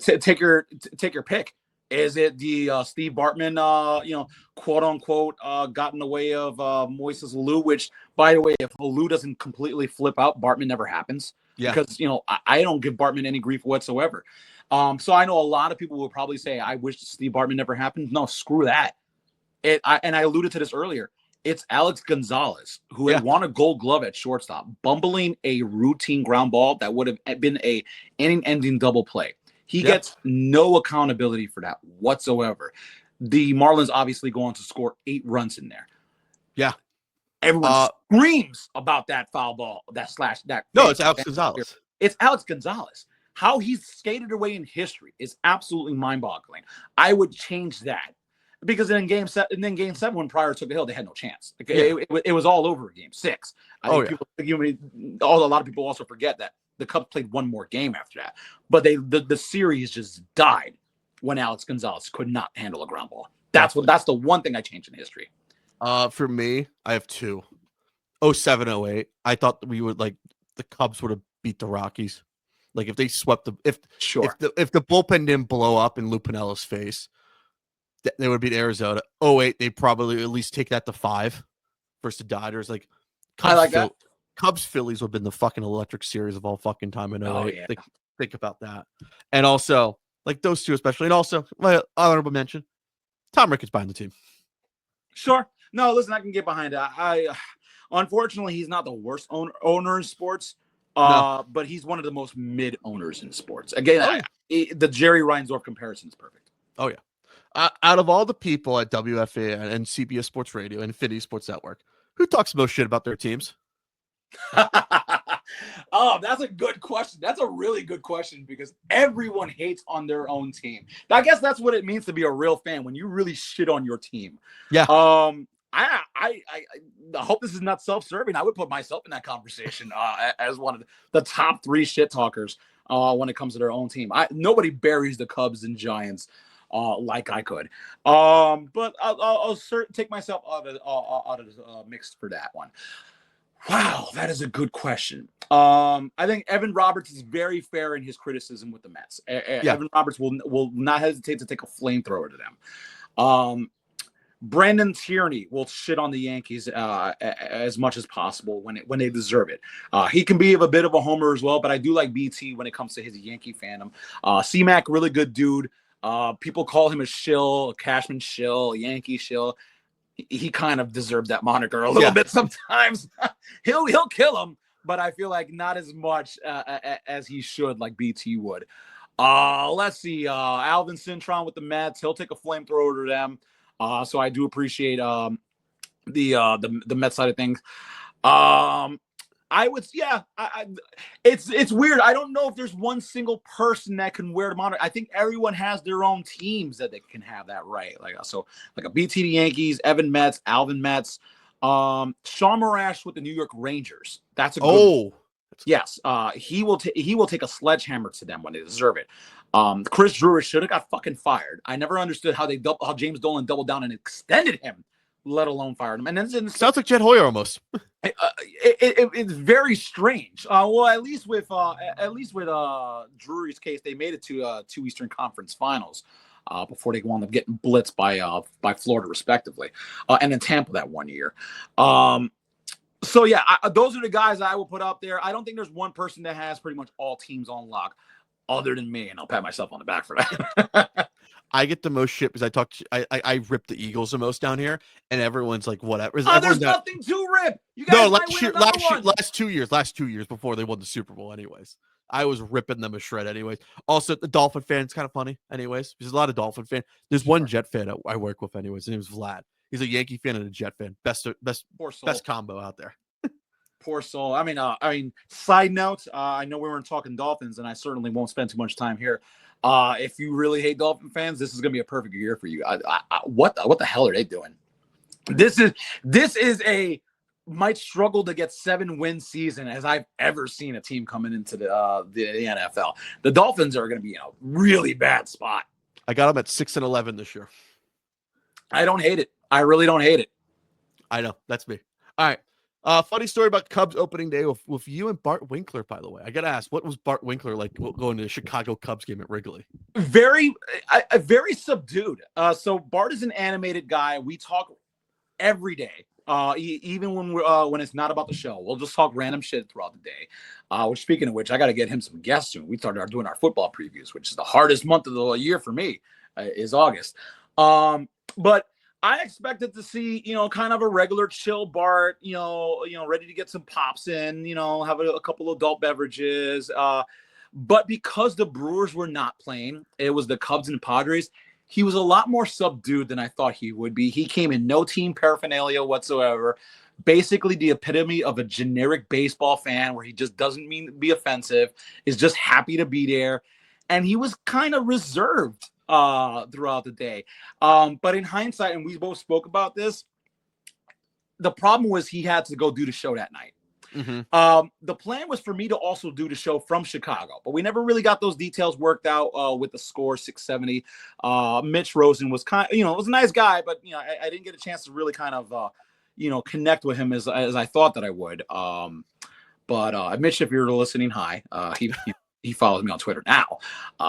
take your pick. Is it the Steve Bartman, quote unquote, got in the way of Moises Alou? Which, by the way, if Alou doesn't completely flip out, Bartman never happens. Yeah. Because I don't give Bartman any grief whatsoever. So I know a lot of people will probably say, "I wish Steve Bartman never happened." No, screw that. And I alluded to this earlier. It's Alex Gonzalez, who had won a Gold Glove at shortstop, bumbling a routine ground ball that would have been a inning-ending double play. He gets no accountability for that whatsoever. The Marlins obviously go on to score 8 runs in there. Yeah. Everyone screams about that foul ball, that. No, it's Alex Gonzalez. It's Alex Gonzalez. How he's skated away in history is absolutely mind-boggling. I would change that. Because in Game 7, when Pryor took the hill, they had no chance. It was all over Game 6. A lot of people also forget that the Cubs played one more game after that. But the series just died when Alex Gonzalez could not handle a ground ball. That's the one thing I changed in history. For me, I have 2. 07-08. I thought that we would the Cubs would have beat the Rockies. Like if they swept if the bullpen didn't blow up in Lou Pinella's face. They would beat Arizona. 08, they'd probably at least take that to 5 versus the Dodgers. Like, Cubs, I like that. Cubs Phillies would have been the fucking electric series of all fucking time in 08. Oh, yeah. Think about that. And also, like those two especially. And also, my honorable mention, Tom Ricketts buying the team. Sure. No, listen, I can get behind that. Unfortunately, he's not the worst owner in sports, but he's one of the most mid owners in sports. Again, the Jerry Reinsdorf comparison is perfect. Oh, yeah. Out of all the people at WFA and CBS Sports Radio and Infinity Sports Network, who talks most shit about their teams? Oh, that's a good question. That's a really good question because everyone hates on their own team. I guess that's what it means to be a real fan when you really shit on your team. Yeah. I hope this is not self-serving. I would put myself in that conversation as one of the top 3 shit talkers when it comes to their own team. Nobody buries the Cubs and Giants like I could. But I'll take myself out of the mix for that one. Wow, that is a good question. I think Evan Roberts is very fair in his criticism with the Mets. Yeah. Evan Roberts will not hesitate to take a flamethrower to them. Brandon Tierney will shit on the Yankees as much as possible when they deserve it. He can be a bit of a homer as well, but I do like BT when it comes to his Yankee fandom. C-Mac, really good dude. People call him a shill, a Cashman shill, a Yankee shill. He kind of deserves that moniker a little bit sometimes. he'll kill him, but I feel like not as much as he should, like BT would. Let's see. Alvin Cintron with the Mets. He'll take a flamethrower to them. So I do appreciate the Mets side of things. I would, yeah. It's weird. I don't know if there's one single person that can wear the moniker. I think everyone has their own teams that they can have that right. Like a BT Yankees, Evan Mets, Alvin Mets, Sean Morash with the New York Rangers. That's a good one. Yes. He will take a sledgehammer to them when they deserve it. Chris Drury should have got fucking fired. I never understood how James Dolan doubled down and extended him, let alone fired him. And then sounds like Jed Hoyer almost. It's very strange. Well, at least with Drury's case, they made it to two Eastern Conference Finals before they wound up getting blitzed by Florida, respectively, and then Tampa that one year. So yeah, those are the guys I will put up there. I don't think there's one person that has pretty much all teams on lock, other than me, and I'll pat myself on the back for that. I get the most shit because I rip the Eagles the most down here, and everyone's like, whatever. There's nothing to rip. You guys last 2 years before they won the Super Bowl, anyways. I was ripping them a shred, anyways. Also, the Dolphin fan's kind of funny, anyways. There's a lot of Dolphin fan. There's one Jet fan I work with, anyways. His name is Vlad. He's a Yankee fan and a Jet fan. Best combo out there. Poor soul. I mean, side note, I know we weren't talking Dolphins, and I certainly won't spend too much time here. If you really hate Dolphin fans, this is going to be a perfect year for you. What the hell are they doing? This is might struggle to get 7-win season as I've ever seen a team coming into the NFL. The Dolphins are going to be in a really bad spot. I got them at 6-11 this year. I don't hate it. I really don't hate it. I know. That's me. All right. Funny story about Cubs opening day with you and Bart Winkler, by the way. I got to ask, what was Bart Winkler like going to the Chicago Cubs game at Wrigley? Very subdued. So Bart is an animated guy. We talk every day, even when it's not about the show. We'll just talk random shit throughout the day. Which, speaking of which, I got to get him some guests soon. We started doing our football previews, which is the hardest month of the year for me, is August. But I expected to see, kind of a regular chill Bart, ready to get some pops in, have a couple of adult beverages. But because the Brewers were not playing, it was the Cubs and Padres. He was a lot more subdued than I thought he would be. He came in no team paraphernalia whatsoever. Basically the epitome of a generic baseball fan where he just doesn't mean to be offensive, is just happy to be there. And he was kind of reserved throughout the day. But in hindsight, and we both spoke about this, the problem was he had to go do the show that night. Mm-hmm. The plan was for me to also do the show from Chicago, but we never really got those details worked out with the score 670. Mitch Rosen was was a nice guy, but I didn't get a chance to really kind of connect with him as I thought that I would. But Mitch, if you're listening, hi. He follows me on Twitter now.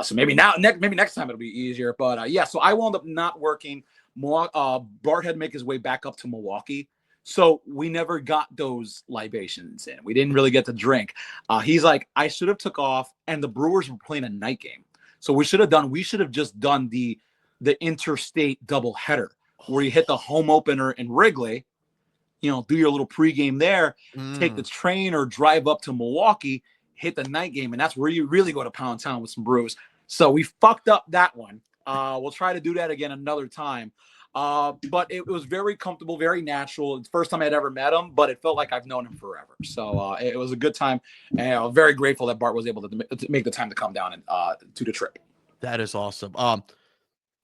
So maybe next time it'll be easier. But so I wound up not working. Bart had to make his way back up to Milwaukee. So we never got those libations in. We didn't really get to drink. He's like, I should have took off, and the Brewers were playing a night game. So we should have just done the interstate doubleheader where you hit the home opener in Wrigley, do your little pregame there, take the train or drive up to Milwaukee, hit the night game, and that's where you really go to Pound Town with some brews. So we fucked up that one. We'll try to do that again another time. But it was very comfortable, very natural. It's the first time I'd ever met him, but it felt like I've known him forever. So it was a good time, and I'm very grateful that Bart was able to make the time to come down and do the trip. That is awesome.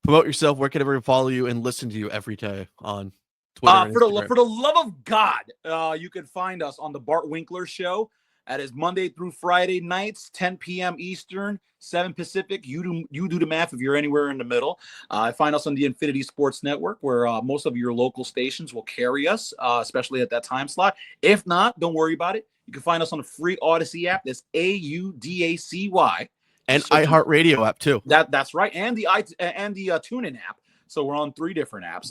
Promote yourself. Where can everyone follow you and listen to you every day on Twitter? For the love of God, you can find us on the Bart Winkler Show That is Monday through Friday nights, 10 p.m. Eastern, 7 Pacific. You do the math if you're anywhere in the middle. Find us on the Infinity Sports Network, where most of your local stations will carry us, especially at that time slot. If not, don't worry about it. You can find us on the free Odyssey app. That's AUDACY. And iHeartRadio app too. That's right, and the TuneIn app. So we're on 3 different apps.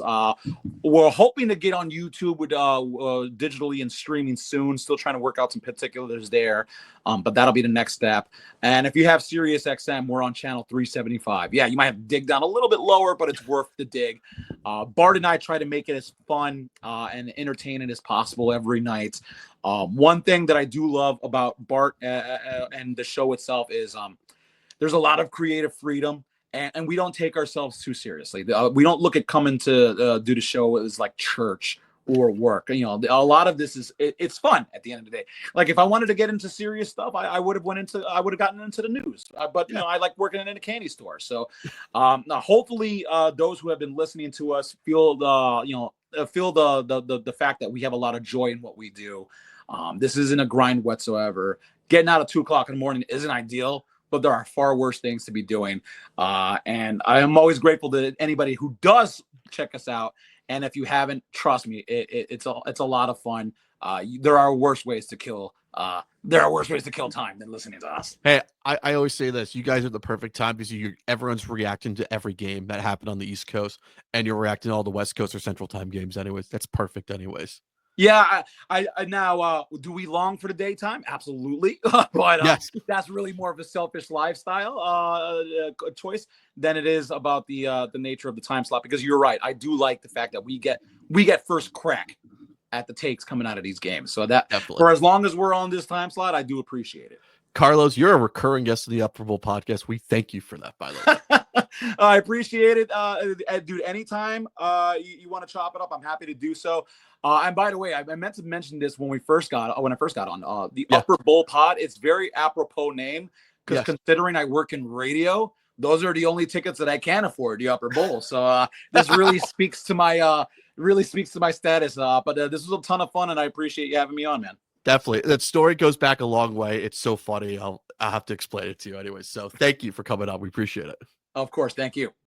We're hoping to get on YouTube with digitally and streaming soon. Still trying to work out some particulars there, but that'll be the next step. And if you have Sirius XM, we're on channel 375. Yeah, you might have to dig down a little bit lower, but it's worth the dig. Bart and I try to make it as fun and entertaining as possible every night. One thing that I do love about Bart and the show itself is there's a lot of creative freedom. And we don't take ourselves too seriously. We don't look at coming to do the show as like church or work. You know, a lot of this it's fun at the end of the day. Like if I wanted to get into serious stuff, I would have gotten into the news. But you know, I like working in a candy store. So now hopefully those who have been listening to us feel the fact that we have a lot of joy in what we do. This isn't a grind whatsoever. Getting out at 2:00 in the morning isn't ideal, but there are far worse things to be doing. And I am always grateful to anybody who does check us out. And if you haven't, trust me, it's a lot of fun. There are worse ways to kill. There are worse ways to kill time than listening to us. Hey, I always say this: you guys are the perfect time because everyone's reacting to every game that happened on the East Coast, and you're reacting to all the West Coast or Central Time games. Anyways, that's perfect. Anyways. Yeah, I now do we long for the daytime? Absolutely, but yes. That's really more of a selfish lifestyle choice than it is about the nature of the time slot. Because you're right, I do like the fact that we get first crack at the takes coming out of these games. So that Definitely. For as long as we're on this time slot, I do appreciate it. Karlos, you're a recurring guest of the Upper Bowl podcast. We thank you for that, by the way. I appreciate it, dude. Anytime you want to chop it up, I'm happy to do so. And by the way, I meant to mention this when I first got on the Upper Bowl Pod. It's very apropos name because considering I work in radio, those are the only tickets that I can afford, the Upper Bowl. So this really speaks to my status. But this was a ton of fun, and I appreciate you having me on, man. Definitely. That story goes back a long way. It's so funny. I'll have to explain it to you anyway. So thank you for coming on. We appreciate it. Of course. Thank you.